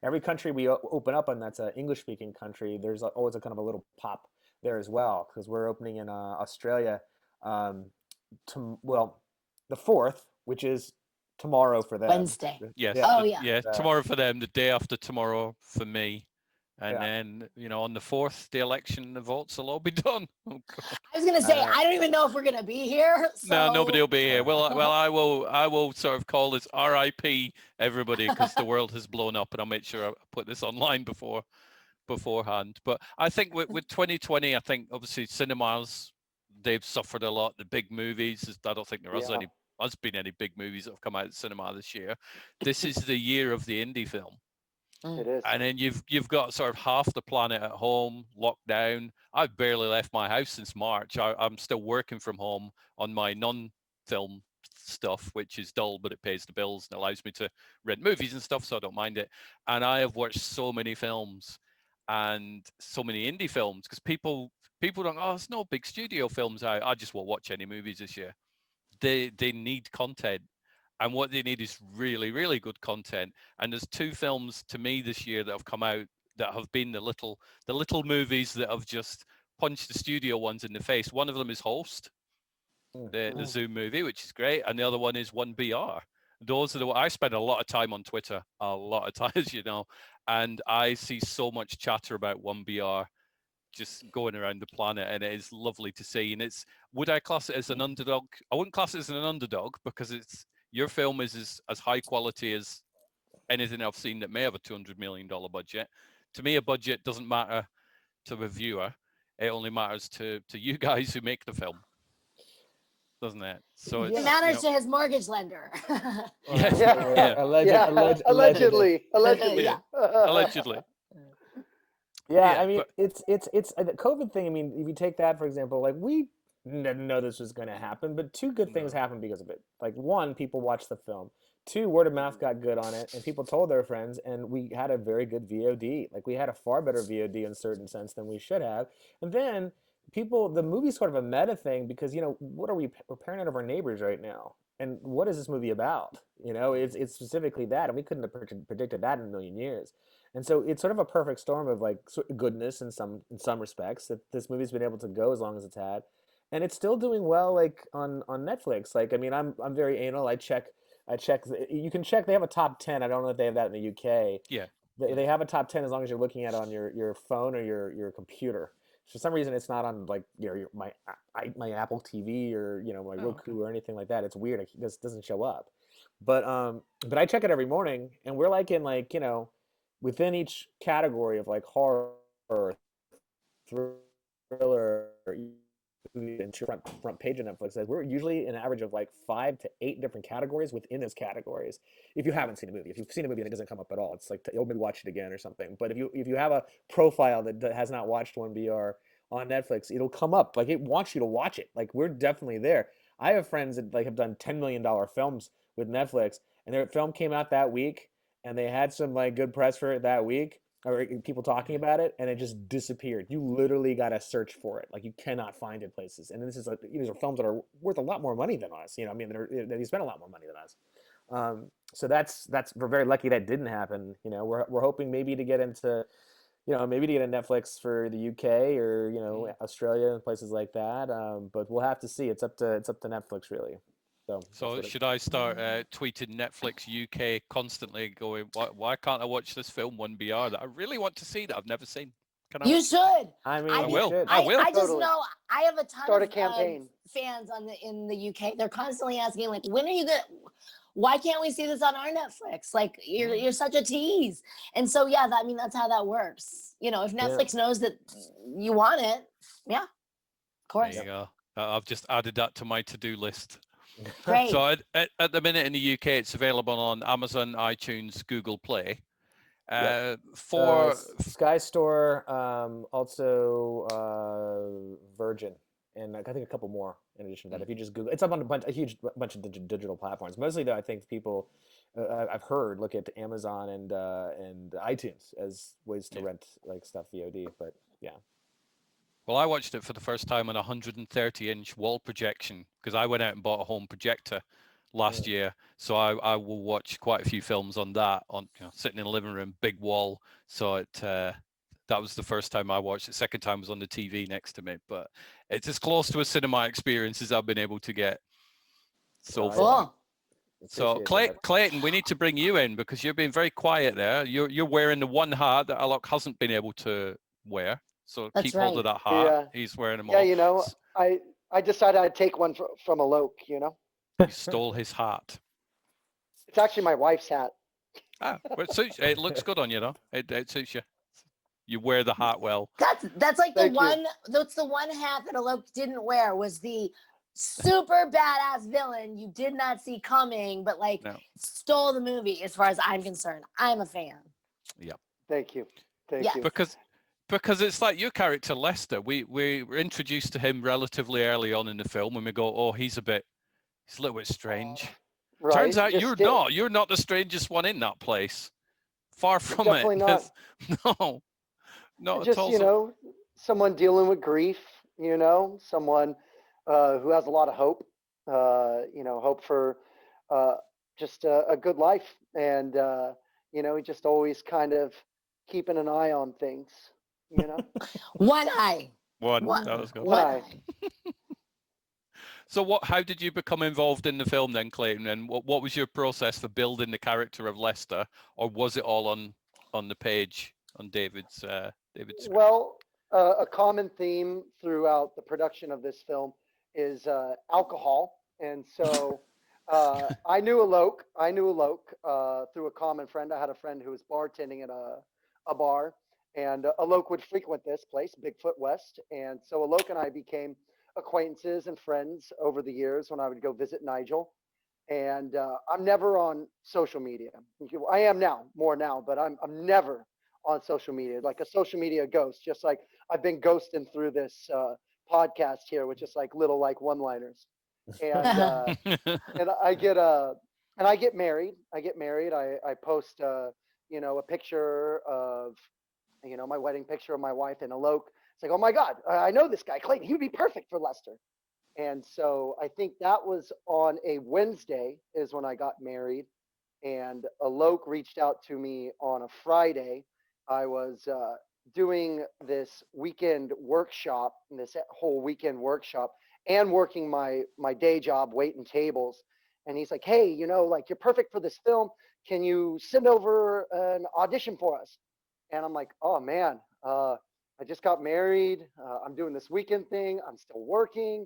[SPEAKER 1] every country we open up on that's an English-speaking country, there's always a kind of a little pop there as well, because we're opening in Australia the 4th, which is tomorrow for them.
[SPEAKER 3] Wednesday.
[SPEAKER 2] Yes.
[SPEAKER 3] Oh, yeah.
[SPEAKER 2] Tomorrow for them, the day after tomorrow for me. And
[SPEAKER 1] Yeah.
[SPEAKER 2] then, you know, on the 4th, the election, the votes will all be done. Oh, God.
[SPEAKER 3] I was gonna say, I don't even know if we're gonna be here. So...
[SPEAKER 2] No, nobody will be here. Well, I will sort of call this RIP everybody, because the world has blown up, and I'll make sure I put this online beforehand. But I think with 2020, I think obviously cinemas, they've suffered a lot. The big movies, I don't think there has been any big movies that have come out of the cinema this year. This is the year of the indie film.
[SPEAKER 4] It is.
[SPEAKER 2] And then you've got sort of half the planet at home, locked down. I've barely left my house since March. I'm still working from home on my non-film stuff, which is dull, but it pays the bills and allows me to rent movies and stuff, so I don't mind it. And I have watched so many films and so many indie films, because people don't, there's no big studio films out. I just won't watch any movies this year. They need content. And what they need is really, really good content. And there's 2 films to me this year that have come out that have been the little movies that have just punched the studio ones in the face. One of them is Host, the Zoom movie, which is great. And the other one is 1BR. Those are I spend a lot of time on Twitter, a lot of times, you know, and I see so much chatter about 1BR just going around the planet, and it is lovely to see. And would I class it as an underdog? I wouldn't class it as an underdog, because your film is as high quality as anything I've seen that may have a $200 million budget. To me, a budget doesn't matter to the viewer. It only matters to you guys who make the film, doesn't it? So
[SPEAKER 3] It matters to his mortgage lender.
[SPEAKER 4] Allegedly.
[SPEAKER 2] Yeah. Allegedly.
[SPEAKER 1] Yeah, I mean, it's the COVID thing. I mean, if you take that for example, like we didn't know this was going to happen, but two good things
[SPEAKER 2] No.
[SPEAKER 1] happened because of it. Like one, people watched the film. Two, word of mouth got good on it, and people told their friends, and we had a very good VOD. Like we had a far better VOD in certain sense than we should have. And then the movie's sort of a meta thing because what are we're paranoid of our neighbors right now, and what is this movie about? It's specifically that, and we couldn't have predicted that in a million years. And so it's sort of a perfect storm of like goodness in some respects that this movie's been able to go as long as it's had, and it's still doing well like on Netflix. Like I mean, I'm very anal. I check. You can check. They have a top 10. I don't know if they have that in the UK.
[SPEAKER 2] Yeah.
[SPEAKER 1] They have a top 10 as long as you're looking at it on your phone or your computer. For some reason, it's not on like my Apple TV or my
[SPEAKER 2] Oh, okay.
[SPEAKER 1] Roku or anything like that. It's weird. It just doesn't show up. But I check it every morning, and we're like in like within each category of like horror, thriller, into front page of Netflix says we're usually an average of like 5 to 8 different categories within those categories. If you haven't seen a movie, if you've seen a movie and it doesn't come up at all, it's like you'll maybe watch it again or something. But if you have a profile that has not watched 1BR on Netflix, it'll come up. Like it wants you to watch it. Like we're definitely there. I have friends that like have done $10 million films with Netflix, and their film came out that week, and they had some like good press for it that week, or people talking about it, and it just disappeared. You literally got to search for it. Like you cannot find it places. And this is these are films that are worth a lot more money than us. I mean, they spend a lot more money than us. So that's we're very lucky that didn't happen. We're hoping maybe to get into, maybe to get a Netflix for the UK or Australia and places like that. But we'll have to see. It's up to Netflix really.
[SPEAKER 2] So should I start tweeting Netflix UK constantly, going, why can't I watch this film 1BR that I really want to see that I've never seen? Can I?
[SPEAKER 3] You should.
[SPEAKER 1] I mean,
[SPEAKER 2] I will.
[SPEAKER 1] should.
[SPEAKER 2] I will.
[SPEAKER 3] I just
[SPEAKER 4] Totally.
[SPEAKER 3] know I have a ton
[SPEAKER 4] Start a
[SPEAKER 3] of
[SPEAKER 4] campaign.
[SPEAKER 3] fans in the UK. They're constantly asking like, when are you gonna? Why can't we see this on our Netflix? Like you're such a tease. And so yeah, I mean that's how that works. If Netflix knows that you want it, yeah, of course.
[SPEAKER 2] There you go. I've just added that to my to-do list.
[SPEAKER 3] Great.
[SPEAKER 2] So at the minute in the UK, it's available on Amazon, iTunes, Google Play. For
[SPEAKER 1] Sky Store, also Virgin, and I think a couple more in addition to that. If you just Google, it's up on a huge bunch of digital platforms. Mostly, though, I think people I've heard look at Amazon and iTunes as ways to rent like stuff VOD. But yeah.
[SPEAKER 2] Well, I watched it for the first time on a 130-inch wall projection because I went out and bought a home projector last year. So I will watch quite a few films on that, sitting in the living room, big wall. So that was the first time I watched it. Second time was on the TV next to me. But it's as close to a cinema experience as I've been able to get so far. So Clayton, we need to bring you in because you've been very quiet there. You're wearing the one hat that Alok hasn't been able to wear. So
[SPEAKER 3] That's
[SPEAKER 2] keep hold of that hat.
[SPEAKER 4] Yeah.
[SPEAKER 2] He's wearing them
[SPEAKER 4] Yeah,
[SPEAKER 2] all.
[SPEAKER 4] I decided I'd take one from Alok,
[SPEAKER 2] You stole his hat.
[SPEAKER 4] It's actually my wife's hat.
[SPEAKER 2] Well, it suits you. It looks good on you, though. It suits you. You wear the hat well.
[SPEAKER 3] That's like
[SPEAKER 4] Thank
[SPEAKER 3] the
[SPEAKER 4] you.
[SPEAKER 3] one. That's the one hat that Alok didn't wear was the super badass villain you did not see coming, but stole the movie. As far as I'm concerned, I'm a fan.
[SPEAKER 2] Yep.
[SPEAKER 4] Thank you. Thank you.
[SPEAKER 2] Because it's like your character Leicester. We were introduced to him relatively early on in the film, and we go, oh, he's a little bit strange.
[SPEAKER 4] Right.
[SPEAKER 2] Turns out you're not the strangest one in that place. Far from
[SPEAKER 4] Definitely
[SPEAKER 2] it.
[SPEAKER 4] not.
[SPEAKER 2] No, not
[SPEAKER 4] Just
[SPEAKER 2] at all.
[SPEAKER 4] someone dealing with grief. Someone who has a lot of hope. Hope for just a good life, and just always kind of keeping an eye on things.
[SPEAKER 3] One eye.
[SPEAKER 2] One. That was good.
[SPEAKER 4] One eye.
[SPEAKER 2] So how did you become involved in the film then, Clayton? And what was your process for building the character of Leicester, or was it all on the page on David's script?
[SPEAKER 4] Well, a common theme throughout the production of this film is alcohol, and so I knew Alok through a common friend. I had a friend who was bartending at a bar, and Alok would frequent this place, Bigfoot West, and so Alok and I became acquaintances and friends over the years when I would go visit Nigel. And I'm never on social media. I am more now, but I'm never on social media, like a social media ghost, just like I've been ghosting through this podcast here with just like little like one-liners. And and I get and I get married. I post you know, a picture of, you know, my wedding picture of my wife and Alok. It's like, oh my God, I know this guy, Clayton. He would be perfect for Leicester. And so I think that was on a Wednesday is when I got married. And Alok reached out to me on a Friday. I was doing this weekend workshop, this whole weekend workshop, and working my day job, waiting tables. And he's like, hey, you know, like, you're perfect for this film. Can you send over an audition for us? And I'm like, oh man, I just got married. I'm doing this weekend thing. I'm still working.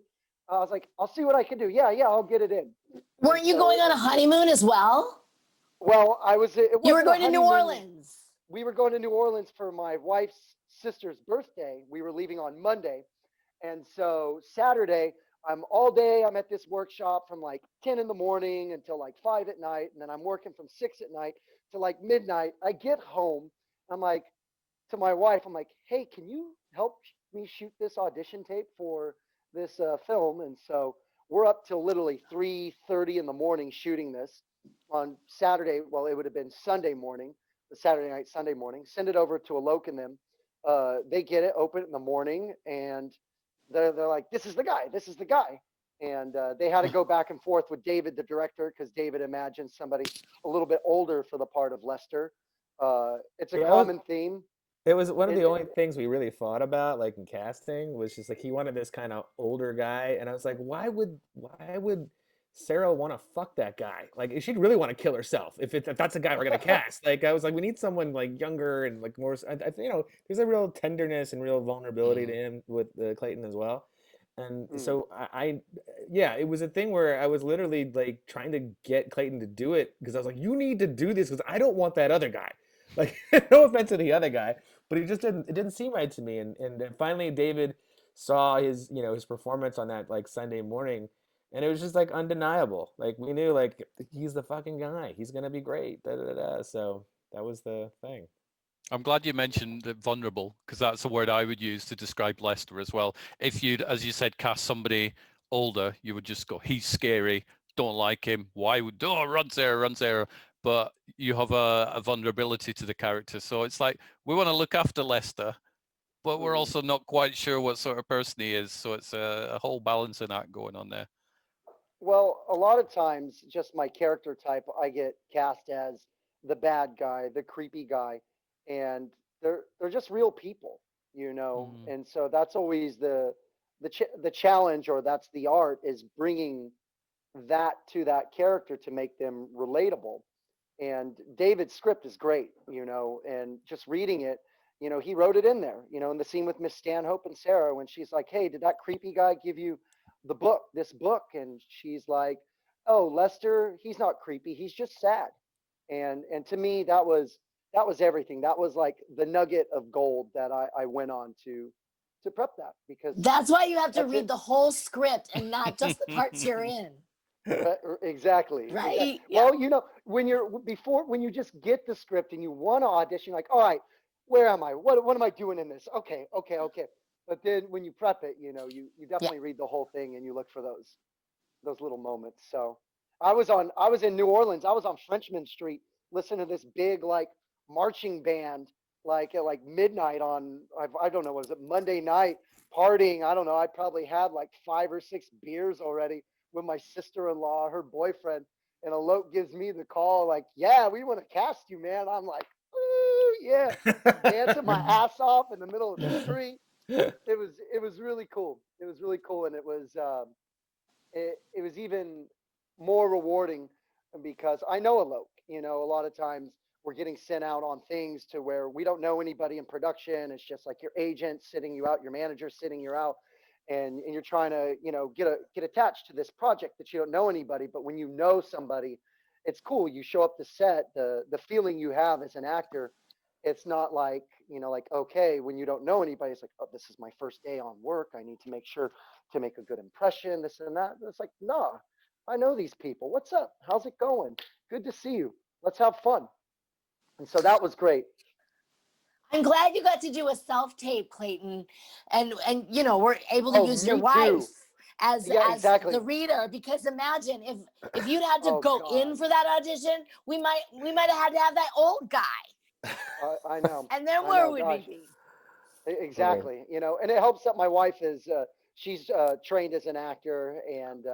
[SPEAKER 4] I was like, I'll see what I can do. Yeah, I'll get it in.
[SPEAKER 3] Weren't you going on a honeymoon as well?
[SPEAKER 4] Well, I was.
[SPEAKER 3] You were going to New Orleans.
[SPEAKER 4] We were going to New Orleans for my wife's sister's birthday. We were leaving on Monday. And so Saturday, I'm all day. I'm at this workshop from like 10 in the morning until like 5 at night. And then I'm working from 6 at night to like midnight. I get home. I'm like, to my wife, I'm like, hey, can you help me shoot this audition tape for this film? And so we're up till literally 3:30 in the morning shooting this on Saturday. Well, it would have been Sunday morning, the Saturday night, Sunday morning. Send it over to Alok and them. They get it, open it in the morning, and they're like, this is the guy. And they had to go back and forth with David, the director, because David imagined somebody a little bit older for the part of Leicester. It's a common theme.
[SPEAKER 1] It was one of the only things we really thought about, like in casting, was just like he wanted this kind of older guy, and I was like, why would Sarah want to fuck that guy? Like, she'd really want to kill herself if that's a guy we're gonna cast. Like, I was like, we need someone like younger and like more. I you know, there's a real tenderness and real vulnerability to him with Clayton as well. And so yeah, it was a thing where I was literally like trying to get Clayton to do it because I was like, you need to do this because I don't want that other guy. Like, no offense to the other guy, but it didn't seem right to me. And finally David saw his, you know, his performance on that like Sunday morning, and it was just like undeniable. Like, we knew like he's the fucking guy. He's gonna be great. Da, da, da. So that was the thing.
[SPEAKER 2] I'm glad you mentioned vulnerable, because that's a word I would use to describe Leicester as well. If you'd, as you said, cast somebody older, you would just go, he's scary, don't like him. Why would, oh, run Sarah. But you have a vulnerability to the character. So it's like, we want to look after Leicester, but we're also not quite sure what sort of person he is. So it's a whole balancing act going on there.
[SPEAKER 4] Well, a lot of times, just my character type, I get cast as the bad guy, the creepy guy, and they're just real people, you know. And so that's always the challenge, or that's the art, is bringing that to that character to make them relatable. And David's script is great, you know, and just reading it, you know, he wrote it in there, you know, in the scene with Miss Stanhope and Sarah, when she's like, hey, did that creepy guy give you this book? And she's like, oh, Leicester, he's not creepy, he's just sad. And to me, that was everything. That was like the nugget of gold that I went on to prep that, because
[SPEAKER 3] that's why you have to read the whole script and not just the parts you're in.
[SPEAKER 4] Exactly.
[SPEAKER 3] Right.
[SPEAKER 4] Exactly. Yeah. Well, you know, when you just get the script and you want to audition, like, all right, where am I? What am I doing in this? Okay. But then when you prep it, you know, you definitely read the whole thing and you look for those little moments. So I was in New Orleans. I was on Frenchman Street listening to this big like marching band like at like midnight on I don't know, was it Monday night, partying. I don't know. I probably had like 5 or 6 beers already with my sister-in-law, her boyfriend, and Alok gives me the call like, yeah, we want to cast you, man. I'm like, ooh, yeah, dancing my ass off in the middle of the street. It was really cool. It was really cool, and it was even more rewarding because I know Alok. You know, a lot of times we're getting sent out on things to where we don't know anybody in production. It's just like your agent sitting you out, your manager sitting you out, and you're trying to, you know, get attached to this project that you don't know anybody. But when you know somebody, it's cool. You show up to set, the feeling you have as an actor, it's not like, you know, like, okay, when you don't know anybody, it's like, oh, this is my first day on work, I need to make sure to make a good impression, this and that. It's like, nah, I know these people. What's up? How's it going? Good to see you. Let's have fun. And so that was great.
[SPEAKER 3] I'm glad you got to do a self-tape, Clayton, and you know, we're able to
[SPEAKER 4] Oh,
[SPEAKER 3] use your
[SPEAKER 4] me
[SPEAKER 3] wife
[SPEAKER 4] too. Yeah,
[SPEAKER 3] as
[SPEAKER 4] exactly.
[SPEAKER 3] the reader, because imagine if you'd had to
[SPEAKER 4] Oh,
[SPEAKER 3] go in
[SPEAKER 4] God.
[SPEAKER 3] for that audition, we might have had to have that old guy,
[SPEAKER 4] I know.
[SPEAKER 3] and then
[SPEAKER 4] I
[SPEAKER 3] where
[SPEAKER 4] know.
[SPEAKER 3] would
[SPEAKER 4] Gosh.
[SPEAKER 3] we be?
[SPEAKER 4] Exactly. You know, and it helps that my wife is she's trained as an actor, and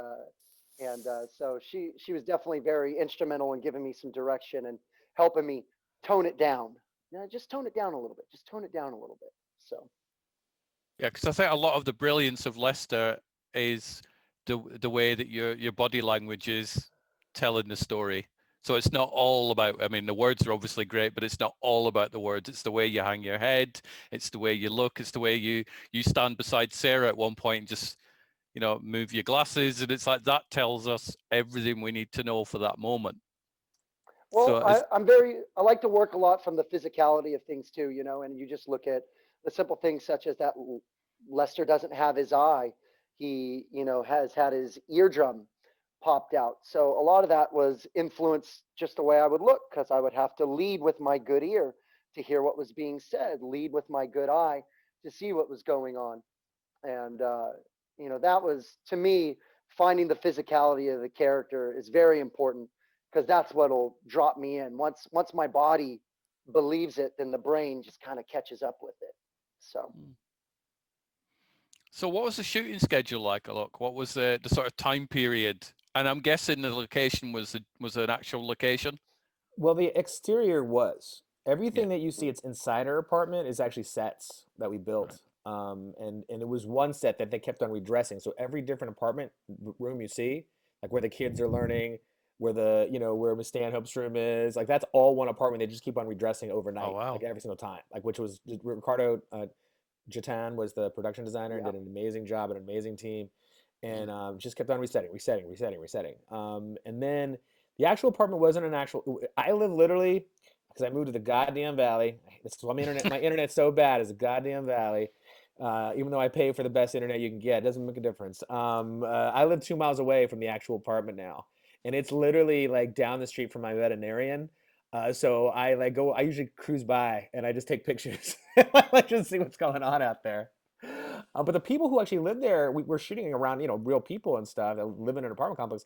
[SPEAKER 4] so she was definitely very instrumental in giving me some direction and helping me tone it down. Yeah, just tone it down a little bit. Just tone it down a little bit. So
[SPEAKER 2] Yeah, because I think a lot of the brilliance of Leicester is the way that your body language is telling the story. So it's not all about, I mean, the words are obviously great, but it's not all about the words. It's the way you hang your head, it's the way you look, it's the way you stand beside Sarah at one point and just, you know, move your glasses, and it's like that tells us everything we need to know for that moment.
[SPEAKER 4] well,
[SPEAKER 2] So it's,
[SPEAKER 4] I like to work a lot from the physicality of things too, you know, and you just look at the simple things such as that Lester doesn't have his eye. He, you know, has had his eardrum popped out. So a lot of that was influenced just the way I would look, because I would have to lead with my good ear to hear what was being said, lead with my good eye to see what was going on. And you know, that was, to me, finding the physicality of the character is very important, because that's what'll drop me in. Once my body believes it, then the brain just kind of catches up with it. So
[SPEAKER 2] so what was the shooting schedule like, Alok? What was the sort of time period? And I'm guessing the location was an actual location.
[SPEAKER 1] Well, the exterior was.
[SPEAKER 2] Yeah.
[SPEAKER 1] Everything that you see, it's inside our apartment, is actually sets that we
[SPEAKER 2] Right.
[SPEAKER 1] built. And it was one set that they kept on redressing. So every different apartment room you see, like where the kids are learning, where where Miss Stanhope's room is, like that's all one apartment. They just keep on redressing
[SPEAKER 2] Oh
[SPEAKER 1] overnight, like
[SPEAKER 2] wow.
[SPEAKER 1] every single time. Like which was Ricardo Jatan was the production designer and
[SPEAKER 4] yeah.
[SPEAKER 1] did an amazing job, an amazing team,
[SPEAKER 2] Mm.
[SPEAKER 1] and just kept on resetting. And then the actual apartment wasn't an actual. I live literally because I moved to the goddamn valley. This is why my internet's so bad. Is a goddamn valley. Even though I pay for the best internet you can get, it doesn't make a difference. I live 2 miles away from the actual apartment now, and it's literally like down the street from my veterinarian. So I like go. I usually cruise by and I just take pictures. I like just see what's going on out there. But the people who actually live there, we were shooting around, real people and stuff that live in an apartment complex.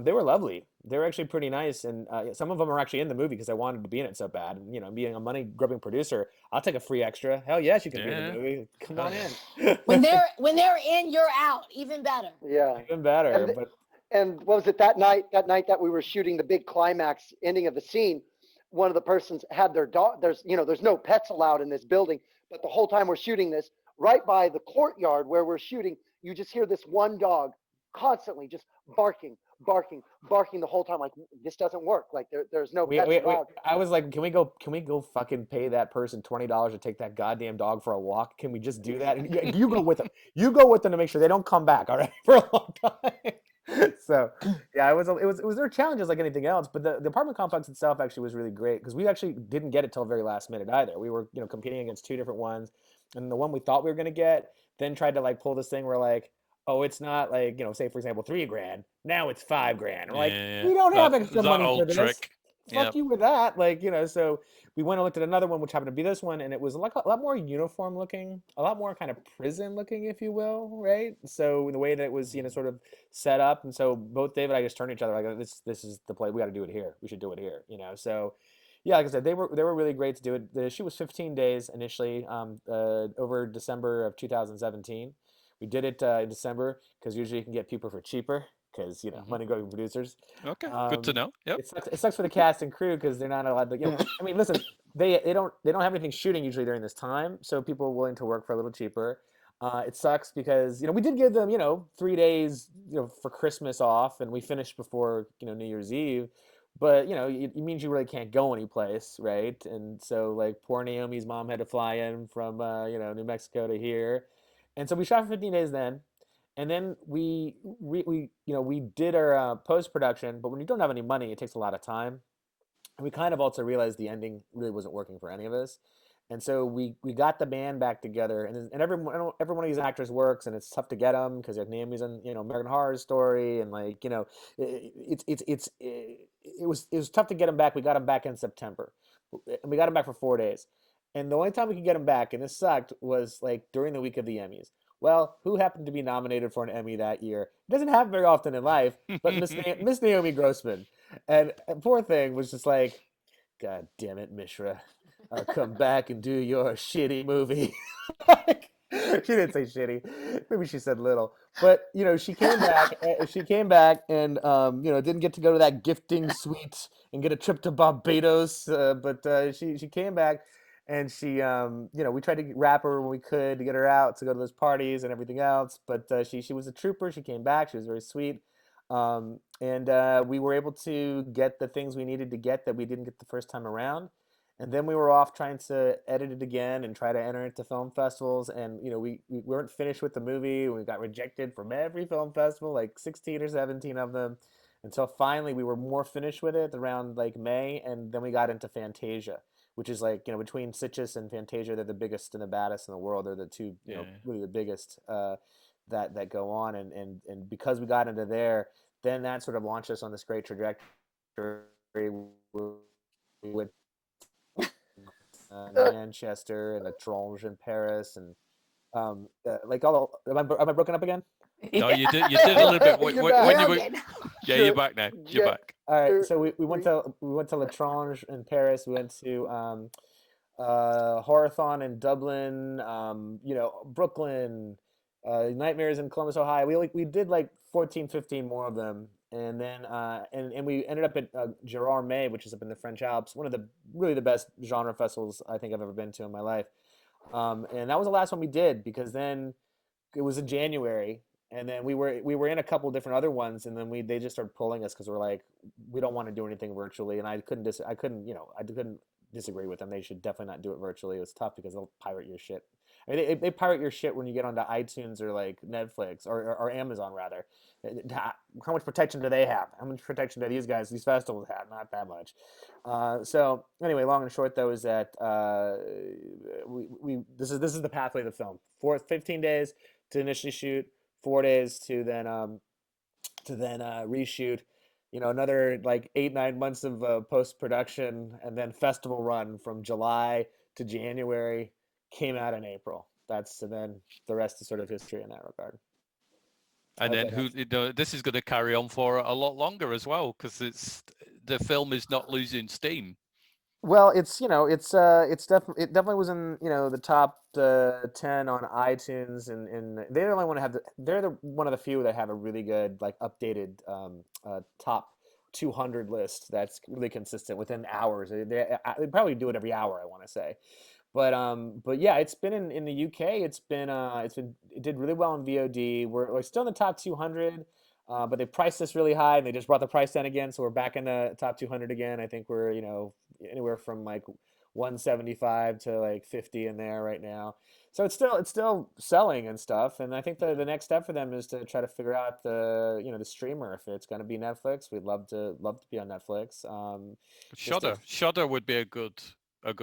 [SPEAKER 1] They were lovely. They were actually pretty nice, and some of them are actually in the movie because I wanted to be in it so bad. And being a money grubbing producer, I'll take a free extra. Hell yes, you can be in the
[SPEAKER 2] Yeah.
[SPEAKER 1] movie. Come
[SPEAKER 2] Hell
[SPEAKER 1] on
[SPEAKER 2] yeah.
[SPEAKER 1] in.
[SPEAKER 3] When they're in, you're out. Even better.
[SPEAKER 4] Yeah.
[SPEAKER 1] Even better.
[SPEAKER 4] And
[SPEAKER 1] But
[SPEAKER 4] and what was it that night? That night that we were shooting the big climax ending of the scene, one of the persons had their dog. There's no pets allowed in this building, but the whole time we're shooting this, right by the courtyard where we're shooting, you just hear this one dog constantly just barking, barking, barking the whole time. Like, this doesn't work. Like there's no pets allowed.
[SPEAKER 1] I was like, can we go fucking pay that person $20 to take that goddamn dog for a walk? Can we just do that? And you go with them. You go with them to make sure they don't come back, all right, for a long time. So yeah, it was there challenges like anything else, but the apartment complex itself actually was really great because we actually didn't get it till very last minute either. We were competing against two different ones, and the one we thought we were gonna get then tried to like pull this thing where like, oh, it's not like, say for example, 3 grand. Now it's 5 grand. We're like,
[SPEAKER 2] Yeah.
[SPEAKER 1] we don't have
[SPEAKER 2] That
[SPEAKER 1] extra
[SPEAKER 2] that
[SPEAKER 1] money for
[SPEAKER 2] old
[SPEAKER 1] this.
[SPEAKER 2] trick. Yeah.
[SPEAKER 1] Fuck you with that. Like, so we went and looked at another one, which happened to be this one, and it was like a lot more uniform looking, a lot more kind of prison looking, if you will, right? So the way that it was, sort of set up, and so both Dave and I just turned to each other like, this is the play. We got to do it here. We should do it here. So yeah, like I said, they were really great to do it. The shoot was 15 days initially, over December of 2017. We did it in December because usually you can get people for cheaper because
[SPEAKER 2] Hmm.
[SPEAKER 1] money going producers.
[SPEAKER 2] Okay. Good to
[SPEAKER 1] Um,
[SPEAKER 2] know. Yep.
[SPEAKER 1] it sucks for the cast and crew because they're not allowed to. I mean, listen, they don't have anything shooting usually during this time, so people are willing to work for a little cheaper. It sucks because we did give them 3 days for Christmas off, and we finished before New Year's Eve. But it means you really can't go anyplace, right? And so like poor Naomi's mom had to fly in from New Mexico to here, and so we shot for 15 days then. And then we did our post production, but when you don't have any money, it takes a lot of time. And we kind of also realized the ending really wasn't working for any of us. And so we got the band back together, and every one of these actors works, and it's tough to get them because like Naomi's in American Horror Story, and like it was tough to get them back. We got them back in September, and we got them back for 4 days, And the only time we could get him back, and this sucked, was like during the week of the Emmys. Well, who happened to be nominated for an Emmy that year? It doesn't happen very often in life, but Miss Naomi Grossman. And poor thing was just like, God damn it, Mishra. I'll come back and do your shitty movie. Like, she didn't say shitty. Maybe she said little. But, you know, she came back. She came back and, you know, didn't get to go to that gifting suite and get a trip to Barbados. But she came back and she, you know, we tried to wrap her when we could to get her out to go to those parties and everything else. But she was a trooper. She came back. She was very sweet. And we were able to get the things we needed to get that we didn't get the first time around. And then we were off trying to edit it again and try to enter it to film festivals. And, you know, we weren't finished with the movie. We got rejected from every film festival, like 16 or 17 of them. Until finally we were more finished with it around like May. And then we got into Fantasia, which is like, you know, between Sitges and Fantasia, they're the biggest and the baddest in the world. They're the two, you know, really the biggest that go on. And because we got into there, then that sort of launched us on this great trajectory with Manchester and Étrange in Paris and like all. Am I broken up again?
[SPEAKER 2] No, you did a little bit when you were.
[SPEAKER 3] Okay.
[SPEAKER 2] Yeah, you're back now. You're back.
[SPEAKER 1] All right, so we went to L'Étrange in Paris. We went to Horathon in Dublin. You know, Brooklyn, Nightmares in Columbus, Ohio. We did like 14, 15 more of them. And then and we ended up at Gérard May, which is up in the French Alps, one of the really the best genre festivals I think I've ever been to in my life. And that was the last one we did because then it was in January, and then we were in a couple different other ones, and then they just started pulling us because we're like, we don't want to do anything virtually, and I couldn't disagree with them. They should definitely not do it virtually. It was tough because they'll pirate your shit. I mean, they pirate your shit when you get onto iTunes or like Netflix or Amazon rather. How much protection do they have? How much protection do these festivals have? Not that much. So anyway, long and short though is that this is the pathway of the film. 15 days to initially shoot, 4 days to then reshoot. You know, another like 8-9 months of post production, and then festival run from July to January. Came out in April. Then the rest is sort of history in that regard.
[SPEAKER 2] And then this is going to carry on for a lot longer as well because the film is not losing steam.
[SPEAKER 1] Well, it definitely was in the top 10 on iTunes, and they're the only one to have one of the few that have a really good like updated top 200 list that's really consistent within hours. They probably do it every hour, I want to say. But yeah, it's been in the UK. It did really well in VOD. We're still in the top 200, but they priced us really high, and they just brought the price down again. So we're back in the top 200 again. I think we're anywhere from like 175 to like 50 in there right now. So it's still selling and stuff. And I think the next step for them is to try to figure out the streamer. If it's going to be Netflix, we'd love to be on Netflix.
[SPEAKER 2] Shudder would be a good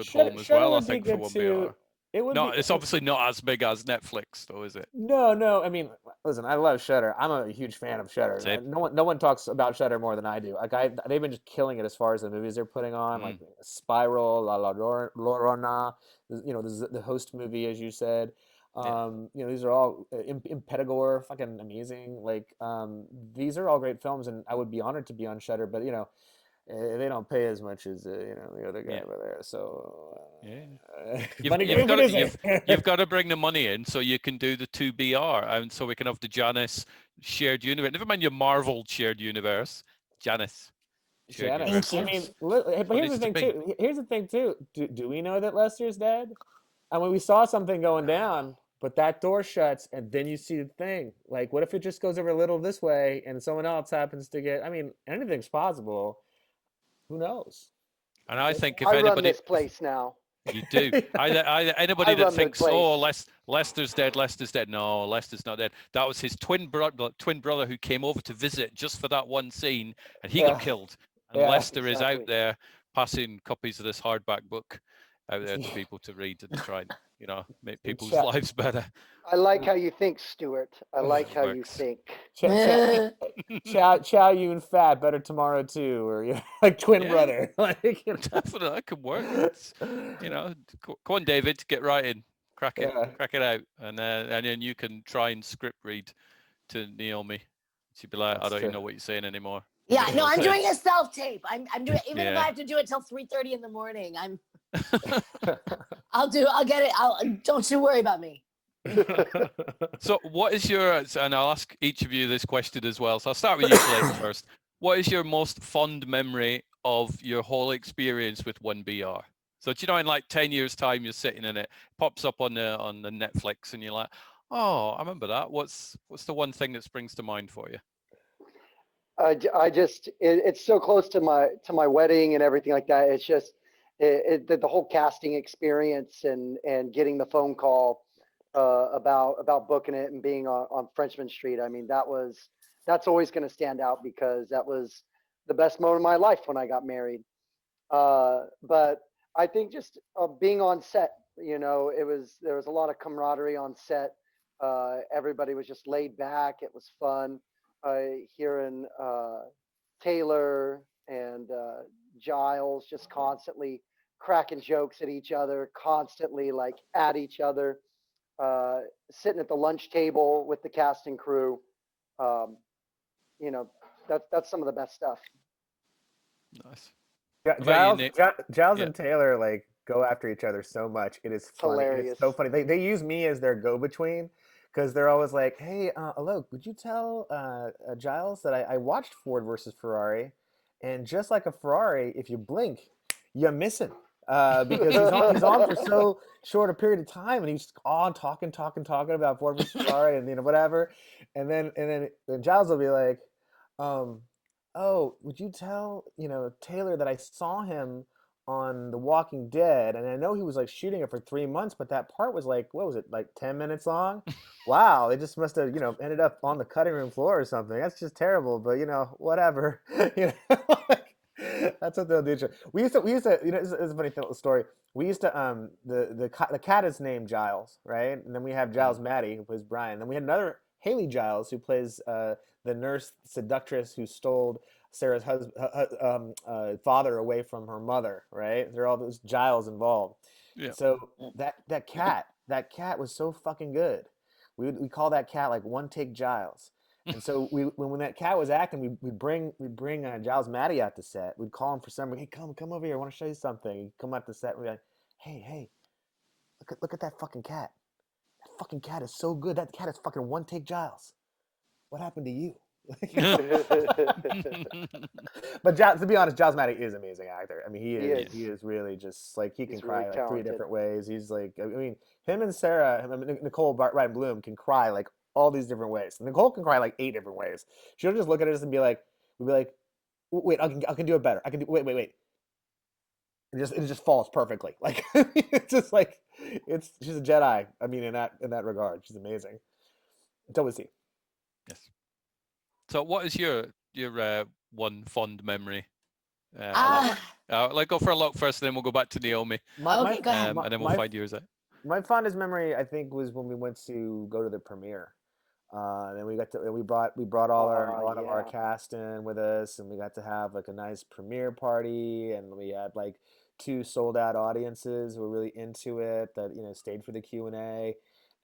[SPEAKER 1] Shudder,
[SPEAKER 2] home as
[SPEAKER 1] Shudder
[SPEAKER 2] well, I
[SPEAKER 1] would
[SPEAKER 2] think,
[SPEAKER 1] be
[SPEAKER 2] for
[SPEAKER 1] good
[SPEAKER 2] 1BR.
[SPEAKER 1] too. It would
[SPEAKER 2] No,
[SPEAKER 1] be.
[SPEAKER 2] it's obviously not as big as Netflix, though, is it?
[SPEAKER 1] No. I mean, listen, I love Shudder. I'm a huge fan of Shudder.
[SPEAKER 2] Same.
[SPEAKER 1] No one talks about Shudder more than I do. Like they've been just killing it as far as the movies they're putting on, like Spiral, La Llorona. The Host movie, as you said. These are all Impetigore, fucking amazing. Like, these are all great films, and I would be honored to be on Shudder. But they don't pay as much as the other guy over there. So
[SPEAKER 2] you've got to bring the money in so you can do the 2BR, and so we can have the Janice shared universe. Never mind your Marvel shared universe, Janice.
[SPEAKER 1] Janice. I mean, but here's the thing too. Do we know that Leicester's dead? I mean, we saw something going down, but that door shuts, and then you see the thing. Like, what if it just goes over a little this way, and someone else happens to get? I mean, anything's possible. Who knows?
[SPEAKER 2] And I think if
[SPEAKER 4] I
[SPEAKER 2] anybody
[SPEAKER 4] run this place now.
[SPEAKER 2] You do. Anybody that thinks, Leicester's dead. No, Leicester's not dead. That was his twin brother who came over to visit just for that one scene, and he got killed. And Leicester is out there passing copies of this hardback book out there to people to read and try and, you know, make people's
[SPEAKER 1] Chat.
[SPEAKER 2] lives better.
[SPEAKER 4] I like how you think, Stuart. I like how you
[SPEAKER 2] Works.
[SPEAKER 4] think.
[SPEAKER 1] Chow Yun Fat, better tomorrow too, or you know, like twin
[SPEAKER 2] Yeah.
[SPEAKER 1] brother. Like, you know.
[SPEAKER 2] Definitely, that could work. It's, you know, come on, David, get writing, crack it out, and then you can try and script read to Naomi. She'd be like,
[SPEAKER 1] That's
[SPEAKER 2] I don't
[SPEAKER 1] true.
[SPEAKER 2] even know what you're saying anymore. It
[SPEAKER 3] Yeah,
[SPEAKER 2] makes
[SPEAKER 3] no, I'm
[SPEAKER 2] sense.
[SPEAKER 3] doing a self tape. I'm doing even if
[SPEAKER 2] Yeah.
[SPEAKER 3] I have to do it till 3:30 in the morning. I'll get it. Don't you worry about me.
[SPEAKER 2] So what is your, and I'll ask each of you this question as well. So I'll start with you, Clayton, first. What is your most fond memory of your whole experience with 1BR? So do you know, in like 10 years time, you're sitting in it, pops up on the Netflix and you're like, oh, I remember that. What's the one thing that springs to mind for you?
[SPEAKER 4] I just it's so close to my wedding and everything like that. It's just the whole casting experience and getting the phone call about booking it and being on Frenchman Street. I mean, that's always going to stand out because that was the best moment of my life when I got married. But I think just being on set, you know, there was a lot of camaraderie on set. Everybody was just laid back. It was fun. Hearing Taylor and Giles just constantly cracking jokes at each other, constantly like at each other, sitting at the lunch table with the cast and crew. You know, that's some of the best stuff.
[SPEAKER 2] Nice.
[SPEAKER 1] Giles
[SPEAKER 2] Yeah.
[SPEAKER 1] and Taylor like go after each other so much. It is funny.
[SPEAKER 4] Hilarious.
[SPEAKER 1] It's so funny. They use me as their go-between because they're always like, "Hey, Alok, would you tell Giles that I watched Ford versus Ferrari, and just like a Ferrari, if you blink, you're missing." Because he's on for so short a period of time, and he's on talking about Ford versus Ferrari, and you know whatever, and then Giles will be like, "Oh, would you tell Taylor that I saw him on The Walking Dead, and I know he was like shooting it for 3 months, but that part was like, what was it, like 10 minutes long? Wow, they just must have ended up on the cutting room floor or something. That's just terrible, but whatever. Like, that's what they'll do. We used to it's a funny story. We used to the cat is named Giles, right? And then we have Giles Maddie who plays Brian. Then we had another Haley Giles who plays the nurse seductress who stole Sarah's father away from her mother, right? There are all those Giles involved.
[SPEAKER 2] Yeah.
[SPEAKER 1] So that cat was so fucking good. We call that cat like One Take Giles. And so when that cat was acting, we bring Giles Maddie out to set. We'd call him for some. Hey, come over here. I want to show you something. He'd come out to set. And we'd be like, hey, look at that fucking cat. That fucking cat is so good. That cat is fucking One Take Giles. What happened to you? But to be honest, Giles Maddie is an amazing actor. I mean, he is really just like he can cry
[SPEAKER 4] really
[SPEAKER 1] like 3
[SPEAKER 4] talented.
[SPEAKER 1] different ways. He's like, I mean, him and Sarah, Nicole Ryan Bloom can cry like all these different ways. Nicole can cry like 8 different ways. She'll just look at us and we'd be like, wait, I can do it better. I can do wait. It just falls perfectly. Like it's just like she's a Jedi. I mean, in that regard, she's amazing. Until we see.
[SPEAKER 2] Yes. So what is your one fond memory? Like go for Alok first, then we'll go back to Naomi.
[SPEAKER 3] Okay, go ahead.
[SPEAKER 2] And then we'll find yours out.
[SPEAKER 1] My fondest memory, I think, was when we went to go to the premiere. And we brought a lot of our cast in with us, and we got to have like a nice premiere party, and we had like 2 sold out audiences who were really into it that stayed for the Q&A.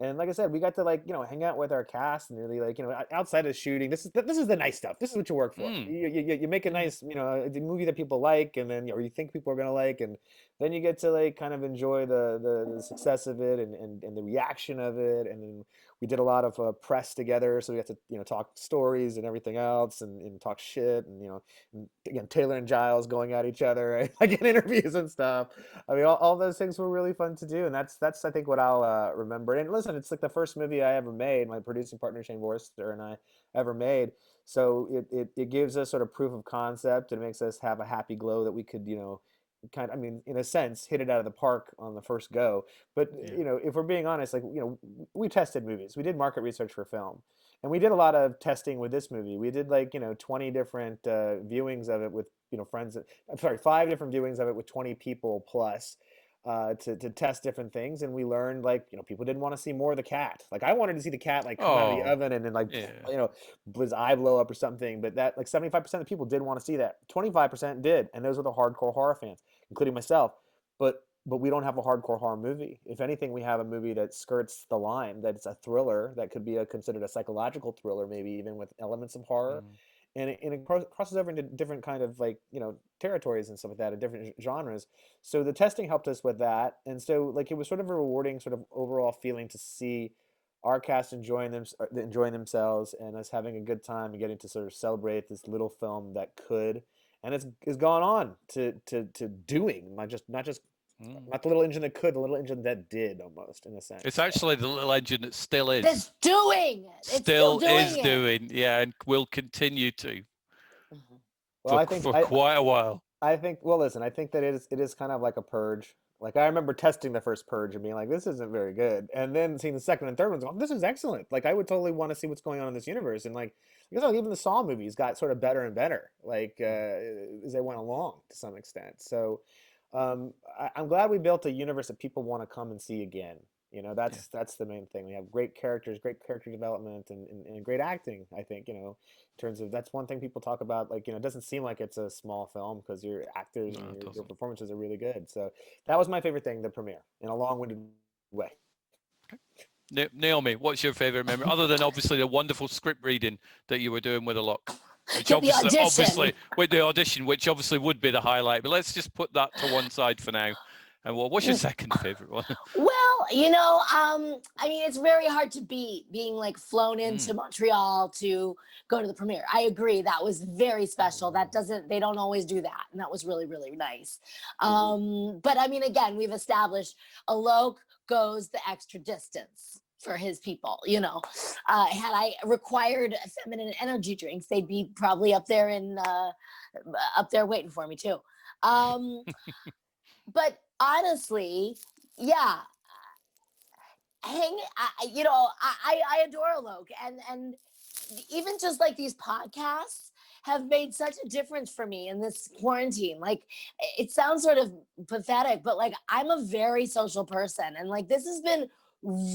[SPEAKER 1] And like I said, we got to like hang out with our cast and really like outside of shooting. This is the nice stuff. This is what you work for. You make a nice a movie that people like, and then or you think people are gonna like, and then you get to like kind of enjoy the success of it and the reaction of it. And then we did a lot of press together, so we got to talk stories and everything else, and talk shit, and and again Taylor and Giles going at each other, right? Like in interviews and stuff. I mean, all those things were really fun to do, and that's I think what I'll remember. And listen, it's like the first movie I ever made. My producing partner Shane Forrester and I ever made. So it gives us sort of proof of concept. It makes us have a happy glow that we could kind of, I mean, in a sense, hit it out of the park on the first go. But if we're being honest, like we tested movies. We did market research for film, and we did a lot of testing with this movie. We did like 20 different viewings of it with friends. I'm sorry, 5 different viewings of it with 20 people plus. to test different things, and we learned, like, people didn't want to see more of the cat. Like, I wanted to see the cat like come out of the
[SPEAKER 2] Oh,
[SPEAKER 1] oven and then, like,
[SPEAKER 2] yeah.
[SPEAKER 1] his eye blow up or something. But that, like, 75% of people didn't want to see that. 25% did, and those were the hardcore horror fans, including myself. But we don't have a hardcore horror movie. If anything, we have a movie that skirts the line, that it's a thriller that could be considered a psychological thriller, maybe even with elements of horror,
[SPEAKER 2] Mm.
[SPEAKER 1] and it crosses over into different kind of, like, territories and stuff like that, and different genres. So the testing helped us with that, and so, like, it was sort of a rewarding sort of overall feeling to see our cast enjoying themselves, and us having a good time and getting to sort of celebrate this little film that could, and it's gone on to doing, not just
[SPEAKER 2] Mm.
[SPEAKER 1] not the little engine that could, the little engine that did, almost, in a sense.
[SPEAKER 2] It's actually the little engine that still is.
[SPEAKER 3] It's still doing
[SPEAKER 2] is
[SPEAKER 3] it.
[SPEAKER 2] doing, yeah, and will continue to
[SPEAKER 1] Well, I
[SPEAKER 2] for,
[SPEAKER 1] think
[SPEAKER 2] for quite a while.
[SPEAKER 1] I think, well, listen, I think that it is kind of like a purge. Like, I remember testing the first purge and being like, this isn't very good, and then seeing the second and third ones going, this is excellent. Like, I would totally want to see what's going on in this universe. And, like, even the Saw movies got sort of better and better, like, as they went along, to some extent. So I'm glad we built a universe that people want to come and see again. That's the main thing. We have great characters, great character development, and great acting. I think, in terms of, that's one thing people talk about. Like, it doesn't seem like it's a small film because your actors
[SPEAKER 2] No,
[SPEAKER 1] and
[SPEAKER 2] it
[SPEAKER 1] your
[SPEAKER 2] doesn't.
[SPEAKER 1] performances are really good. So that was my favorite thing, the premiere, in a long-winded way.
[SPEAKER 2] Naomi, what's your favorite memory, other than obviously the wonderful script reading that you were doing with Alok, which
[SPEAKER 3] The
[SPEAKER 2] obviously
[SPEAKER 3] audition.
[SPEAKER 2] with the audition, which obviously would be the highlight. But let's just put that to one side for now. And what's your second favorite one?
[SPEAKER 3] Well, I mean, it's very hard to beat being, like, flown into Montreal to go to the premiere. I agree. That was very special. They don't always do that. And that was really, really nice. But I mean, again, we've established Alok goes the extra distance for his people. Had I required feminine energy drinks, they'd be probably up there waiting for me too. But honestly, yeah, I adore Alok, and even just, like, these podcasts have made such a difference for me in this quarantine. Like, it sounds sort of pathetic, but, like, I'm a very social person, and, like, this has been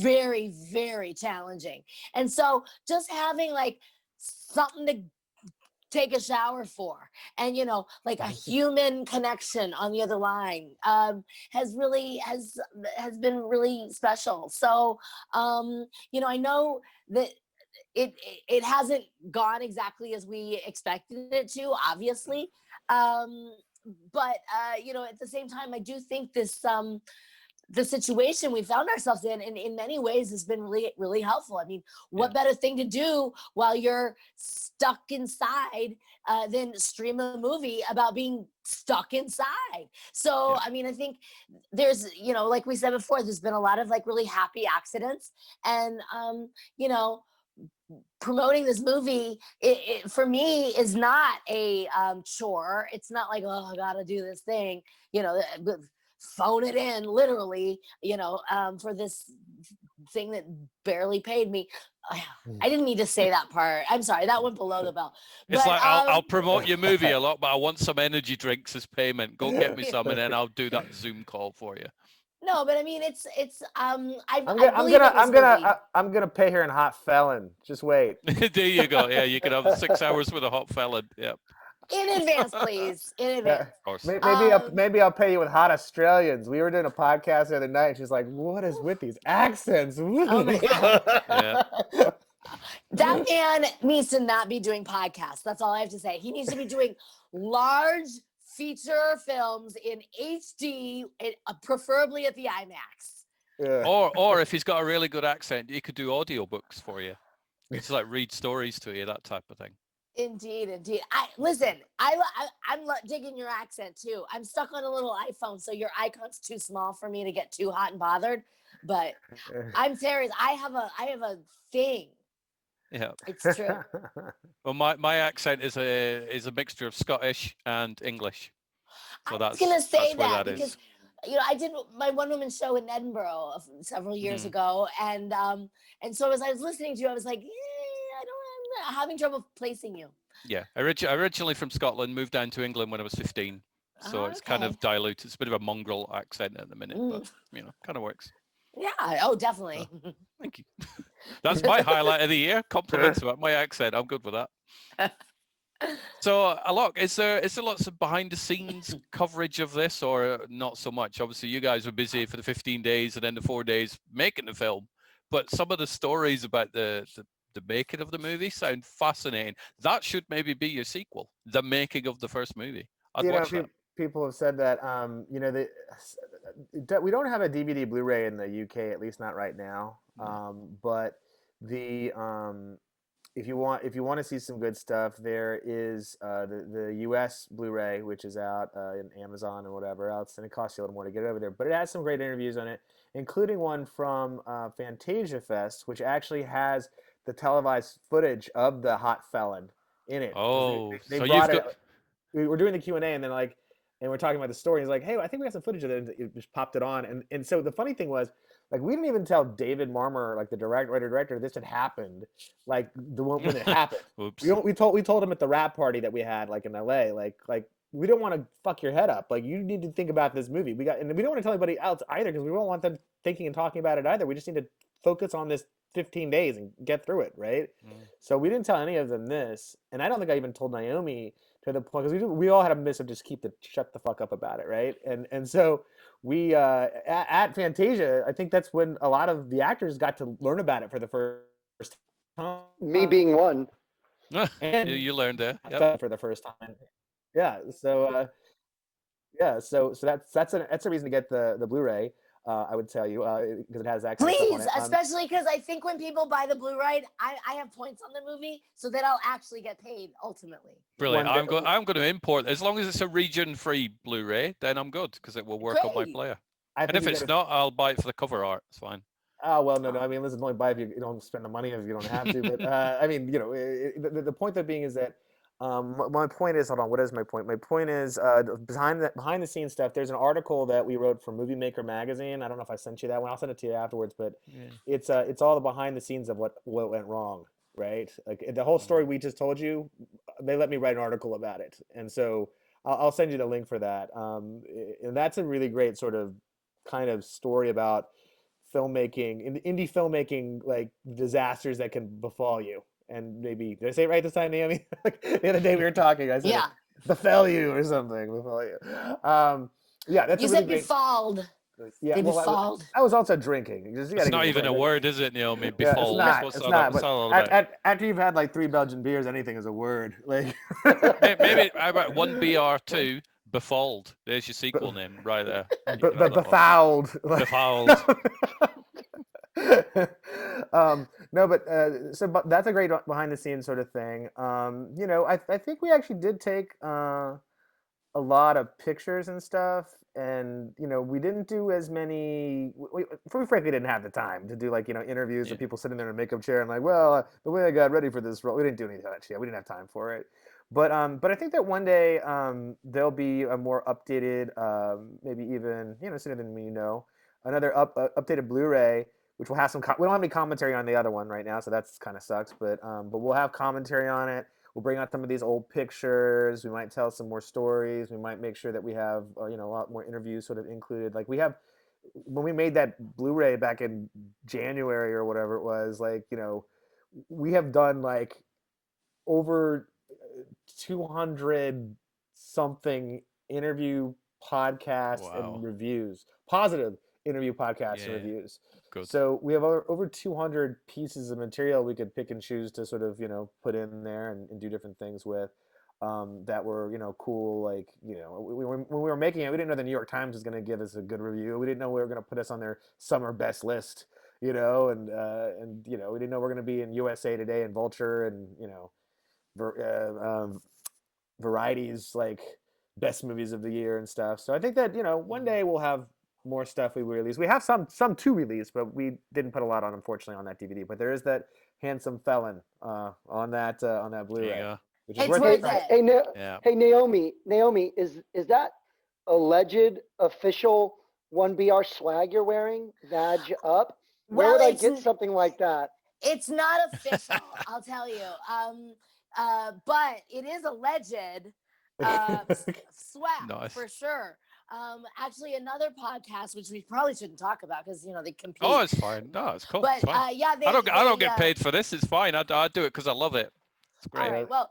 [SPEAKER 3] very, very challenging. And so just having, like, something to take a shower for, and like, a human connection on the other line, has been really special. So I know that it hasn't gone exactly as we expected it to, obviously, but at the same time, I do think the situation we found ourselves in many ways has been really, really helpful. I mean, what better thing to do while you're stuck inside than stream a movie about being stuck inside? So, I mean, I think there's, like we said before, there's been a lot of, like, really happy accidents, and promoting this movie, it for me, is not a chore. It's not like, oh, I gotta do this thing, phone it in, literally, for this thing that barely paid me. I didn't need to say that part. I'm sorry, that went below the belt.
[SPEAKER 2] It's
[SPEAKER 3] But
[SPEAKER 2] like, I'll promote your movie a lot, but I want some energy drinks as payment. Go get me some, and then I'll do that Zoom call for you.
[SPEAKER 3] no, but I mean, it's I
[SPEAKER 1] I'm
[SPEAKER 3] believe
[SPEAKER 1] gonna
[SPEAKER 3] in this movie.
[SPEAKER 1] I'm gonna pay her in Hot Felon. Just wait.
[SPEAKER 2] There you go. Yeah, you can have 6 hours with a hot felon. Yep.
[SPEAKER 3] In advance, please. In advance.
[SPEAKER 2] Of course.
[SPEAKER 1] Maybe I'll pay you with Hot Australians. We were doing a podcast the other night, and she's like, "What is with these accents?"
[SPEAKER 3] Oh my God.
[SPEAKER 2] Yeah.
[SPEAKER 3] That man needs to not be doing podcasts. That's all I have to say. He needs to be doing large feature films in HD, preferably at the IMAX.
[SPEAKER 1] Yeah.
[SPEAKER 2] Or if he's got a really good accent, he could do audiobooks for you. It's like read stories to you, that type of thing.
[SPEAKER 3] Indeed. I'm digging your accent too. I'm stuck on a little iPhone, so your icon's too small for me to get too hot and bothered. But I'm serious. I have a thing.
[SPEAKER 2] Yeah.
[SPEAKER 3] It's true.
[SPEAKER 2] Well, my accent is a mixture of Scottish and English. So
[SPEAKER 3] I was gonna say
[SPEAKER 2] that
[SPEAKER 3] because
[SPEAKER 2] is.
[SPEAKER 3] I did my one-woman show in Edinburgh several years ago, and so as I was listening to you, I was like, I'm having trouble placing you.
[SPEAKER 2] Yeah, originally from Scotland, moved down to England when I was 15. So it's kind of diluted. It's a bit of a mongrel accent at the minute, but kind of works.
[SPEAKER 3] Yeah. Oh, definitely.
[SPEAKER 2] Thank you. That's my highlight of the year. Compliments about my accent. I'm good with that. So, Alok, is there lots of behind the scenes coverage of this, or not so much? Obviously, you guys were busy for the 15 days and then the 4 days making the film, but some of the stories about the making of the movie sound fascinating. That should maybe be your sequel, the making of the first movie. I'd watch that.
[SPEAKER 1] People have said that we don't have a DVD Blu-ray in the UK, at least not right now. But the if you want to see some good stuff, there is the US Blu-ray, which is out in Amazon and whatever else, and it costs you a little more to get it over there. But it has some great interviews on it, including one from Fantasia Fest, which actually has the televised footage of the hot felon in it.
[SPEAKER 2] Oh,
[SPEAKER 1] they
[SPEAKER 2] so
[SPEAKER 1] brought it. We were doing the Q&A, and then and we're talking about the story. He's like, "Hey, I think we got some footage of it." And it just popped it on, and so the funny thing was, we didn't even tell David Marmer, the director, this had happened, when it happened.
[SPEAKER 2] Oops.
[SPEAKER 1] We told him at the rap party that we had, in LA, we don't want to fuck your head up. You need to think about this movie. And we don't want to tell anybody else either, because we don't want them thinking and talking about it either. We just need to focus on this 15 days and get through it, right? So we didn't tell any of them this, and I don't think I even told Naomi, to the point, because we all had a miss of just shut the fuck up about it, right? And so we at Fantasia, I think that's when a lot of the actors got to learn about it for the first time.
[SPEAKER 4] Me being one.
[SPEAKER 1] And
[SPEAKER 2] you learned that
[SPEAKER 1] for the first time. Yeah. So so that's a reason to get the Blu-ray. I would tell you, because it has access.
[SPEAKER 3] Please, especially because I think when people buy the Blu-ray, I have points on the movie, so that I'll actually get paid ultimately.
[SPEAKER 2] Brilliant. I'm going to import, as long as it's a region-free Blu-ray, then I'm good, because it will work on my player. And if it's not, I'll buy it for the cover art. It's fine.
[SPEAKER 1] Oh, well, no. I mean, listen, only buy if you don't spend the money, if you don't have to. But I mean, the point of being is that my point is, hold on, what is my point? My point is behind the scenes stuff. There's an article that we wrote for Movie Maker magazine. I don't know if I sent you that one. I'll send it to you afterwards. But it's all the behind the scenes of what went wrong, right? The whole story we just told you, they let me write an article about it, and so I'll send you the link for that. And that's a really great sort of kind of story about filmmaking, indie filmmaking, disasters that can befall you. And maybe, did I say it right this time, Naomi? The other day we were talking, I said befell you or something. Befall you. That's
[SPEAKER 3] you
[SPEAKER 1] a really
[SPEAKER 3] said
[SPEAKER 1] great...
[SPEAKER 3] befalled.
[SPEAKER 1] Yeah,
[SPEAKER 3] I
[SPEAKER 1] was also drinking.
[SPEAKER 2] It's not even a word, is it, Naomi? Befall.
[SPEAKER 1] It's not. But after you've had 3 Belgian beers, anything is a word.
[SPEAKER 2] Maybe how about 1BR2 Befalled? There's your sequel name right there.
[SPEAKER 1] Befouled.
[SPEAKER 2] Befouled.
[SPEAKER 1] No, but that's a great behind the scenes sort of thing. I think we actually did take a lot of pictures and stuff, and we didn't do as many. We frankly didn't have the time to do interviews of people sitting there in a makeup chair and the way I got ready for this role, we didn't do any of that shit. We didn't have time for it. But I think that one day there'll be a more updated, maybe even sooner than another updated Blu-ray, which will have some. We don't have any commentary on the other one right now, so that's kind of sucks. But we'll have commentary on it. We'll bring out some of these old pictures. We might tell some more stories. We might make sure that we have a lot more interviews sort of included. We have, when we made that Blu-ray back in January or whatever it was, we have done over 200 something interview podcasts and reviews, positive interview podcasts and reviews. Good. So we have over 200 pieces of material we could pick and choose to sort of put in there and do different things with, that were cool. When we were making it, we didn't know the New York Times was going to give us a good review. We didn't know we were going to put us on their summer best list, and we didn't know we are going to be in USA Today and Vulture and Variety's best movies of the year and stuff. So I think that one day we'll have more stuff we release. We have some to release, but we didn't put a lot on, unfortunately, on that DVD. But there is that handsome felon on that Blu-ray, which is worth
[SPEAKER 4] it. Hey, Naomi, is that alleged official 1BR swag you're wearing? Badge up? Where would I get something like that?
[SPEAKER 3] It's not official, I'll tell you. But it is alleged Swag
[SPEAKER 2] Nice.
[SPEAKER 3] for sure. Actually, another podcast which we probably shouldn't talk about because they compete.
[SPEAKER 2] Oh, it's fine. No, it's cool.
[SPEAKER 3] But
[SPEAKER 2] It's fine.
[SPEAKER 3] yeah,
[SPEAKER 2] I don't get paid for this. It's fine. I do it because I love it. It's great.
[SPEAKER 3] All right. Well,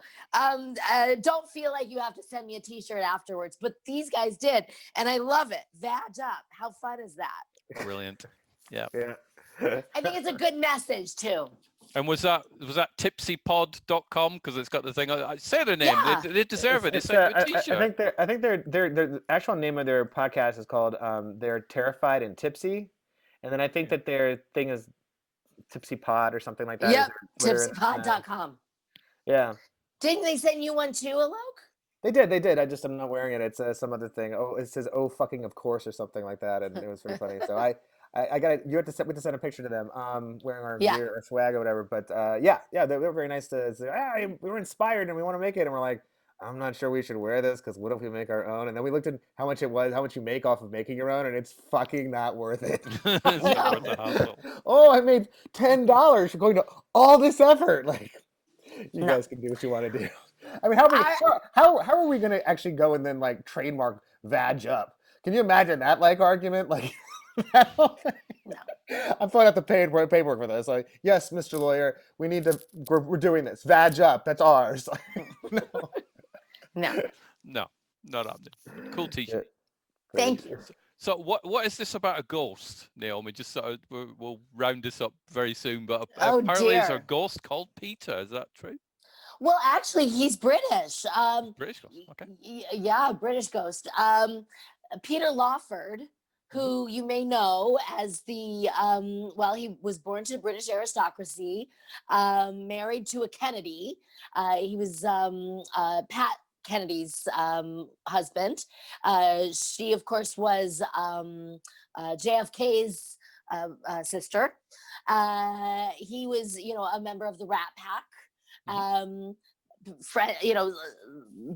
[SPEAKER 3] don't feel like you have to send me a T-shirt afterwards, but these guys did, and I love it. Vag up. How fun is that?
[SPEAKER 2] Brilliant. Yeah.
[SPEAKER 1] Yeah.
[SPEAKER 3] I think it's a good message too.
[SPEAKER 2] And was that tipsypod.com? Because it's got the thing. I say the name.
[SPEAKER 3] Yeah.
[SPEAKER 2] They deserve it. It's a good
[SPEAKER 1] I
[SPEAKER 2] T-shirt.
[SPEAKER 1] think their actual name of their podcast is called They're Terrified and Tipsy, and then I think that their thing is Tipsy Pod or something like that.
[SPEAKER 3] Yep.
[SPEAKER 1] Twitter.
[SPEAKER 3] Tipsypod.com.
[SPEAKER 1] Yeah.
[SPEAKER 3] Didn't they send you one too, Alok?
[SPEAKER 1] They did. I'm not wearing it. It's some other thing. Oh, it says "Oh fucking of course" or something like that, and it was pretty funny. So I got it. We have to send a picture to them, wearing our gear or swag or whatever. But yeah, they were very nice to say, we were inspired and we want to make it, and we're like, I'm not sure we should wear this because what if we make our own? And then we looked at how much it was, how much you make off of making your own, and it's fucking not worth it.
[SPEAKER 2] It's not worth the hassle.
[SPEAKER 1] Oh, I made $10 for going to all this effort. Like, you guys can do what you want to do. I mean, how are we going to actually go and then like trademark vag up? Can you imagine that like argument? Like, that whole thing? No. I'm filling out the paperwork for this. Like, yes, Mr. Lawyer, we're doing this. Vag up. That's ours.
[SPEAKER 3] No.
[SPEAKER 2] No, not happening. Cool T-shirt.
[SPEAKER 3] Thank you.
[SPEAKER 2] So what is this about a ghost, Naomi? Just so we'll round this up very soon. But apparently there's a ghost called Peter. Is that true?
[SPEAKER 3] Well, actually, he's British.
[SPEAKER 2] British ghost. Okay.
[SPEAKER 3] Yeah, British ghost. Peter Lawford, who you may know as he was born to British aristocracy, married to a Kennedy. He was Pat Kennedy's husband. She, of course, was JFK's sister. He was, a member of the Rat Pack.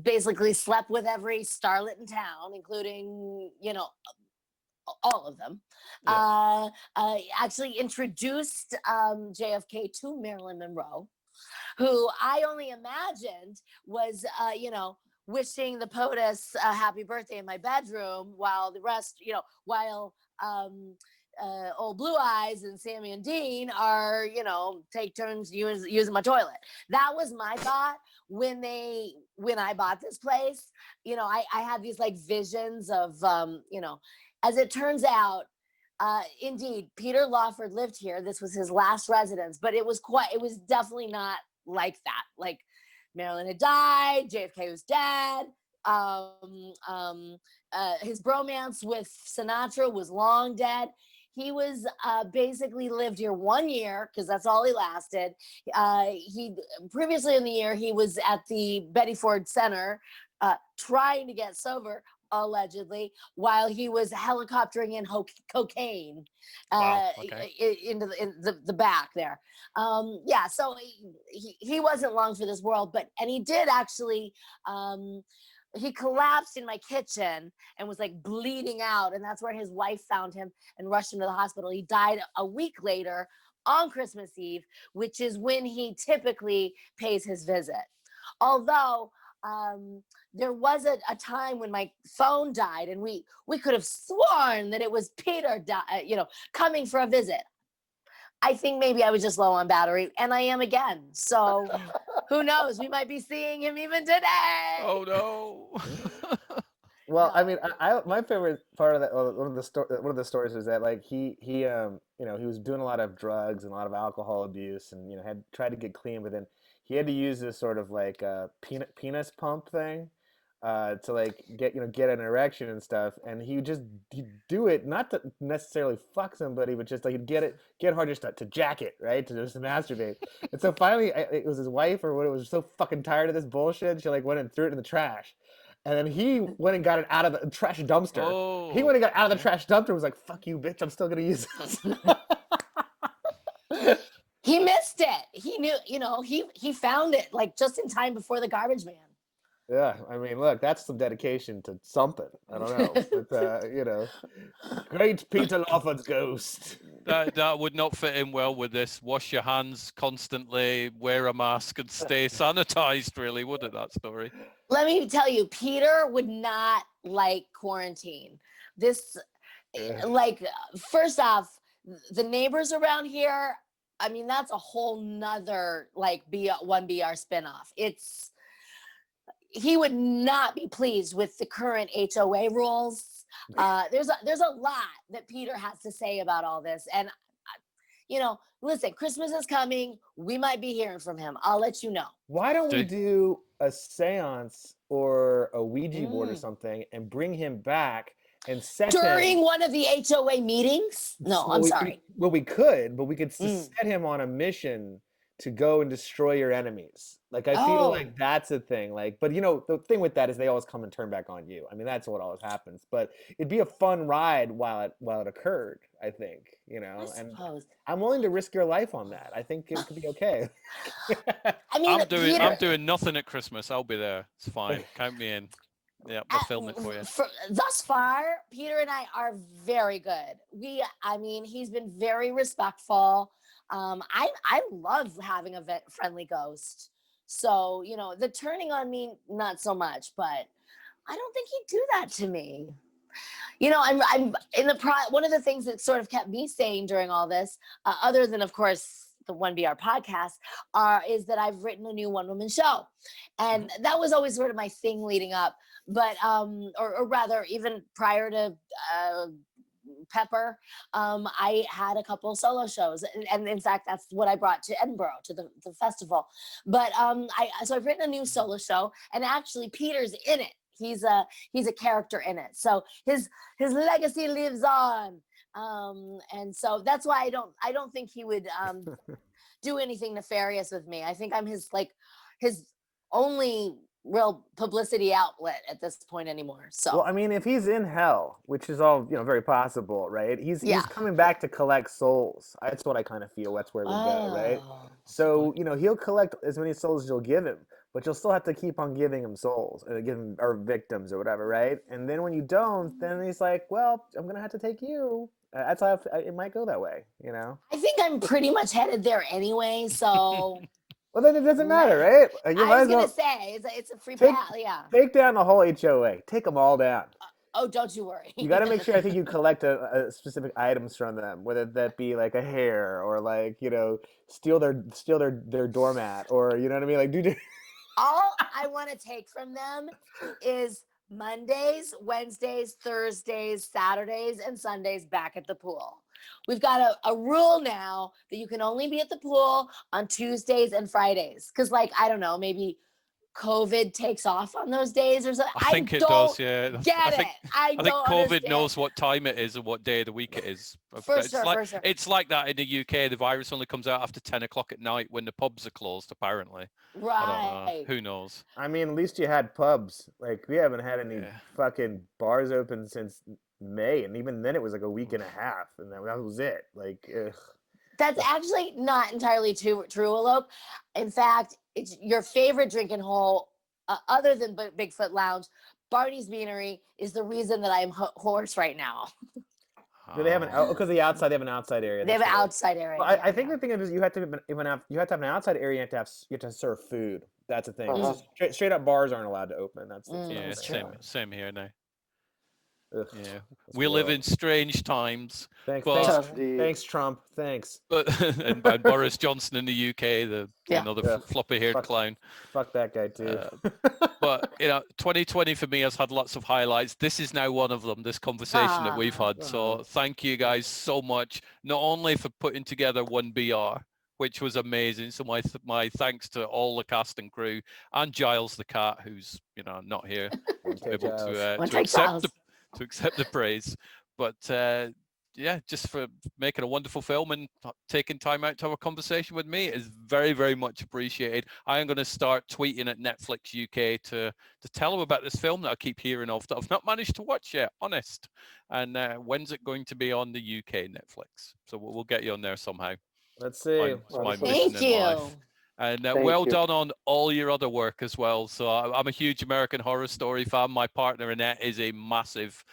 [SPEAKER 3] Basically slept with every starlet in town, including, all of them. Yeah. Actually introduced JFK to Marilyn Monroe, who I only imagined was, wishing the POTUS a happy birthday in my bedroom while the rest, old Blue Eyes and Sammy and Dean are, take turns using my toilet. That was my thought when I bought this place. I had these like visions of, as it turns out, indeed, Peter Lawford lived here. This was his last residence, but it was definitely not like that. Like Marilyn had died, JFK was dead. His bromance with Sinatra was long dead. He was basically lived here 1 year because that's all he lasted. He previously in the year he was at the Betty Ford Center trying to get sober, allegedly, while he was helicoptering in cocaine into the back there. So he wasn't long for this world, and he did actually. He collapsed in my kitchen and was like bleeding out. And that's where his wife found him and rushed him to the hospital. He died a week later on Christmas Eve, which is when he typically pays his visit. Although there was a time when my phone died and we could have sworn that it was Peter, coming for a visit. I think maybe I was just low on battery, and I am again. So who knows? We might be seeing him even today.
[SPEAKER 2] Oh no.
[SPEAKER 1] Well, I mean, my favorite part of that, one of the stories is that like he was doing a lot of drugs and a lot of alcohol abuse, and had tried to get clean, but then he had to use this sort of like penis pump thing to like get an erection and stuff, and he'd do it not to necessarily fuck somebody, but just like he'd get hard just to jack it, right, to just masturbate. And so finally, it was his wife or what, it was so fucking tired of this bullshit, she like went and threw it in the trash, and then he went and got it out of the trash dumpster.
[SPEAKER 2] Oh.
[SPEAKER 1] He went and got out of the trash dumpster and was like, "Fuck you, bitch! I'm still gonna use this."
[SPEAKER 3] He missed it. He knew, he found it like just in time before the garbage man.
[SPEAKER 1] Yeah, I mean, look, that's some dedication to something. I don't know, but you know, great Peter Lawford's ghost.
[SPEAKER 2] That would not fit in well with this. Wash your hands constantly, wear a mask, and stay sanitized. Really, would it? That story.
[SPEAKER 3] Let me tell you, Peter would not like quarantine. This, like, first off, the neighbors around here, I mean, that's a whole nother, like, 1BR spinoff. He would not be pleased with the current HOA rules. There's a lot that Peter has to say about all this. And, listen, Christmas is coming. We might be hearing from him. I'll let you know.
[SPEAKER 1] Why don't we
[SPEAKER 2] Do-
[SPEAKER 1] do a seance or a Ouija board or something and bring him back and set
[SPEAKER 3] During
[SPEAKER 1] him...
[SPEAKER 3] one of the HOA meetings? No, I'm sorry.
[SPEAKER 1] We could, but we could set him on a mission to go and destroy your enemies. Like, I feel like that's a thing. Like, but the thing with that is they always come and turn back on you. I mean, that's what always happens. But it'd be a fun ride while it occurred, I think,
[SPEAKER 3] I
[SPEAKER 1] and
[SPEAKER 3] suppose.
[SPEAKER 1] I'm willing to risk your life on that. I think it could be okay.
[SPEAKER 3] I mean,
[SPEAKER 2] I'm doing nothing at Christmas. I'll be there. It's fine. Count me in. Yeah, we'll film it for you.
[SPEAKER 3] Thus far, Peter and I are very good. He's been very respectful. I love having a friendly ghost. So, the turning on me, not so much, but I don't think he'd do that to me. I'm in one of the things that sort of kept me sane during all this, other than, of course, the 1BR podcast, is that I've written a new one-woman show. And that was always sort of my thing leading up. But, or rather, even prior to Pepper, I had a couple solo shows. And in fact, that's what I brought to Edinburgh, to the festival. But so I've written a new solo show, and actually Peter's in it. He's a character in it. So his legacy lives on. And so that's why I don't think he would do anything nefarious with me. I think I'm his only real publicity outlet at this point anymore. So,
[SPEAKER 1] well, I mean, if he's in hell, which is all very possible, right? He's coming back to collect souls. That's what I kind of feel. That's where we go, right? So he'll collect as many souls as you'll give him, but you'll still have to keep on giving him souls and give him, or victims or whatever, right? And then when you don't, then he's like, well, I'm gonna have to take you. That's how it might go that way,
[SPEAKER 3] I think I'm pretty much headed there anyway. So.
[SPEAKER 1] Well, then it doesn't matter, right?
[SPEAKER 3] I was going to say, it's a free pass, yeah.
[SPEAKER 1] Take down the whole HOA. Take them all down.
[SPEAKER 3] Oh, don't you worry.
[SPEAKER 1] You got to make sure, I think, you collect a specific items from them, whether that be like a hair or like, steal their doormat, or, you know what I mean? Like,
[SPEAKER 3] all I want to take from them is Mondays, Wednesdays, Thursdays, Saturdays, and Sundays back at the pool. We've got a rule now that you can only be at the pool on Tuesdays and Fridays. Because, I don't know, maybe COVID takes off on those days or something.
[SPEAKER 2] I think it does, yeah.
[SPEAKER 3] I think
[SPEAKER 2] COVID knows what time it is and what day of the week it is.
[SPEAKER 3] For sure.
[SPEAKER 2] It's like that in the UK. The virus only comes out after 10 o'clock at night when the pubs are closed, apparently.
[SPEAKER 3] Right.
[SPEAKER 2] Who knows?
[SPEAKER 1] I mean, at least you had pubs. Like, we haven't had any fucking bars open since May, and even then it was like a week and a half, and that was it. Like, ugh.
[SPEAKER 3] That's actually not entirely true, Alok. In fact, it's your favorite drinking hole, other than Bigfoot Lounge. Barney's Beanery is the reason that I'm hoarse right now.
[SPEAKER 1] Do they have because the outside, they have an outside area.
[SPEAKER 3] They have an outside area.
[SPEAKER 1] Well, I think the thing is you have to have an outside area. You have to serve food. That's the thing. Straight up bars aren't allowed to open. That's
[SPEAKER 2] same here now.
[SPEAKER 1] Ugh,
[SPEAKER 2] yeah, we live in strange times.
[SPEAKER 1] Thanks, Trump. Thanks.
[SPEAKER 2] But and Boris Johnson in the UK, another floppy-haired clown.
[SPEAKER 1] Fuck that guy too.
[SPEAKER 2] But 2020 for me has had lots of highlights. This is now one of them. This conversation that we've had. So thank you guys so much, not only for putting together 1BR, which was amazing. So my thanks to all the cast and crew, and Giles the cat, who's not here, able to accept the praise, but just for making a wonderful film and taking time out to have a conversation with me is very, very much appreciated. I am going to start tweeting at Netflix UK to tell them about this film that I keep hearing of that I've not managed to watch yet, honest. And when's it going to be on the UK Netflix? So we'll get you on there somehow.
[SPEAKER 1] Let's see.
[SPEAKER 2] My
[SPEAKER 3] Thank you.
[SPEAKER 2] And
[SPEAKER 4] Thank
[SPEAKER 2] well
[SPEAKER 4] you.
[SPEAKER 2] done on all your other work as well. So I'm a huge American Horror Story fan. My partner Annette is a massive,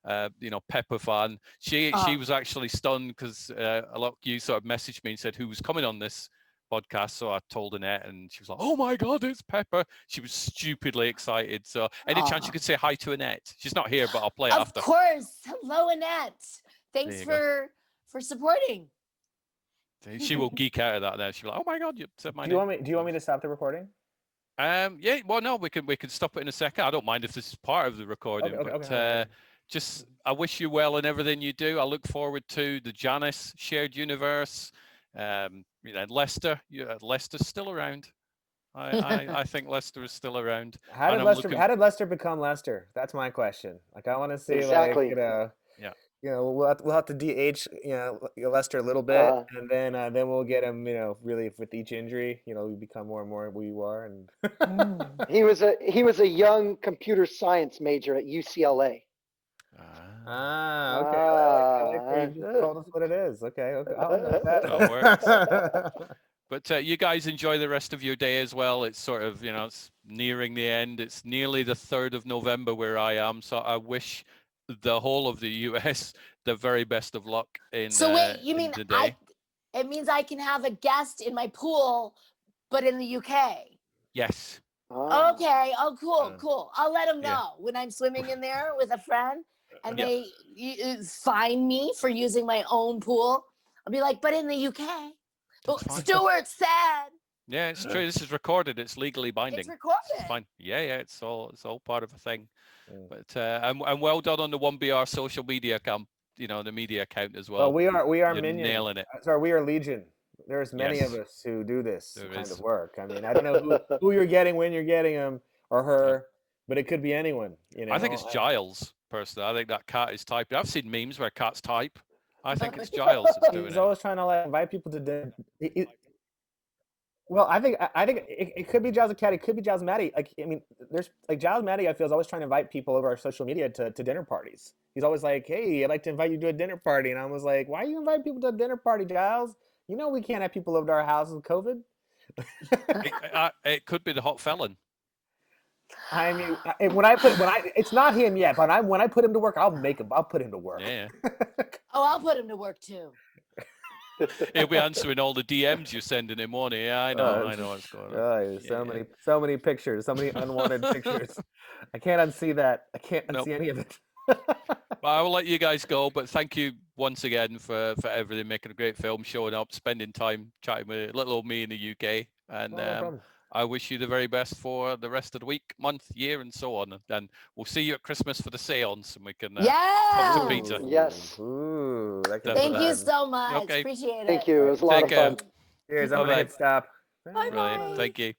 [SPEAKER 2] Pepper fan. She was actually stunned because a lot of you sort of messaged me and said who was coming on this podcast. So I told Annette, and she was like, "Oh my God, it's Pepper!" She was stupidly excited. So any chance you could say hi to Annette? She's not here, but I'll play it after.
[SPEAKER 3] Of course. Hello, Annette. Thanks
[SPEAKER 2] There you
[SPEAKER 3] for supporting.
[SPEAKER 2] She will geek out of that now. She'll be like, "Oh my God, you said my
[SPEAKER 1] Do
[SPEAKER 2] name."
[SPEAKER 1] you want me to stop the recording?
[SPEAKER 2] Yeah, well, no, we can stop it in a second. I don't mind if this is part of the recording,
[SPEAKER 1] Okay.
[SPEAKER 2] just I wish you well in everything you do. I look forward to the Janice shared universe. Leicester, Leicester's still around. I think Leicester is still around.
[SPEAKER 1] How did Leicester become Leicester? That's my question. Like, I want to see,
[SPEAKER 4] Exactly.
[SPEAKER 2] Yeah.
[SPEAKER 1] we'll have to DH, Leicester a little bit, and then we'll get him, really with each injury, we become more and more who you are. And
[SPEAKER 4] He was a young computer science major at UCLA.
[SPEAKER 1] okay. I like that you just told us what it is. Okay. I'll admit that.
[SPEAKER 2] That works. But you guys enjoy the rest of your day as well. It's sort of, it's nearing the end. It's nearly the 3rd of November where I am. So I wish the whole of the US the very best of luck in
[SPEAKER 3] So wait, you mean
[SPEAKER 2] the day.
[SPEAKER 3] it means I can have a guest in my pool, but in the UK?
[SPEAKER 2] Yes.
[SPEAKER 3] Okay. Oh, cool. I'll let them know when I'm swimming in there with a friend and they fine me for using my own pool. I'll be like, but in the UK. Stuart said.
[SPEAKER 2] Yeah, it's true. This is recorded. It's legally binding.
[SPEAKER 3] It's recorded.
[SPEAKER 2] It's fine. Yeah, it's all part of a thing. But and well done on the 1BR social media account, the media account as well.
[SPEAKER 1] Well, we are
[SPEAKER 2] You're
[SPEAKER 1] minions.
[SPEAKER 2] nailing it.
[SPEAKER 1] Sorry, we are legion. There's many of us who do this kind of work. I mean, I don't know who you're getting when you're getting him or her, but it could be anyone.
[SPEAKER 2] I think it's Giles, personally. I think that cat is typing. I've seen memes where cats type. I think it's Giles that's doing
[SPEAKER 1] He's
[SPEAKER 2] it.
[SPEAKER 1] always trying to invite people to dinner. Well, I think it could be Giles the cat. It could be Giles Maddie. There's Giles Maddie. I feel is always trying to invite people over our social media to dinner parties. He's always like, "Hey, I'd like to invite you to a dinner party," and I was like, "Why are you inviting people to a dinner party, Giles? We can't have people over to our house with COVID."
[SPEAKER 2] It could be the hot felon.
[SPEAKER 1] I mean, it's not him yet, but when I put him to work, I'll put him to work.
[SPEAKER 2] Yeah.
[SPEAKER 3] I'll put him to work too.
[SPEAKER 2] He'll be answering all the DMs you're sending him, won't he? Yeah, I know what's going on.
[SPEAKER 1] So many pictures, so many unwanted pictures. I can't unsee that. I can't unsee any of it.
[SPEAKER 2] Well, I will let you guys go, but thank you once again for everything, making a great film, showing up, spending time chatting with little old me in the UK, and I wish you the very best for the rest of the week, month, year, and so on. And we'll see you at Christmas for the seance, and we can pop some pizza.
[SPEAKER 4] Yes.
[SPEAKER 1] Ooh,
[SPEAKER 3] Thank you so much.
[SPEAKER 2] Okay.
[SPEAKER 3] Appreciate it.
[SPEAKER 4] Thank you. It was a lot of fun.
[SPEAKER 1] Cheers. I'm gonna hit stop.
[SPEAKER 2] Brilliant. Thank you.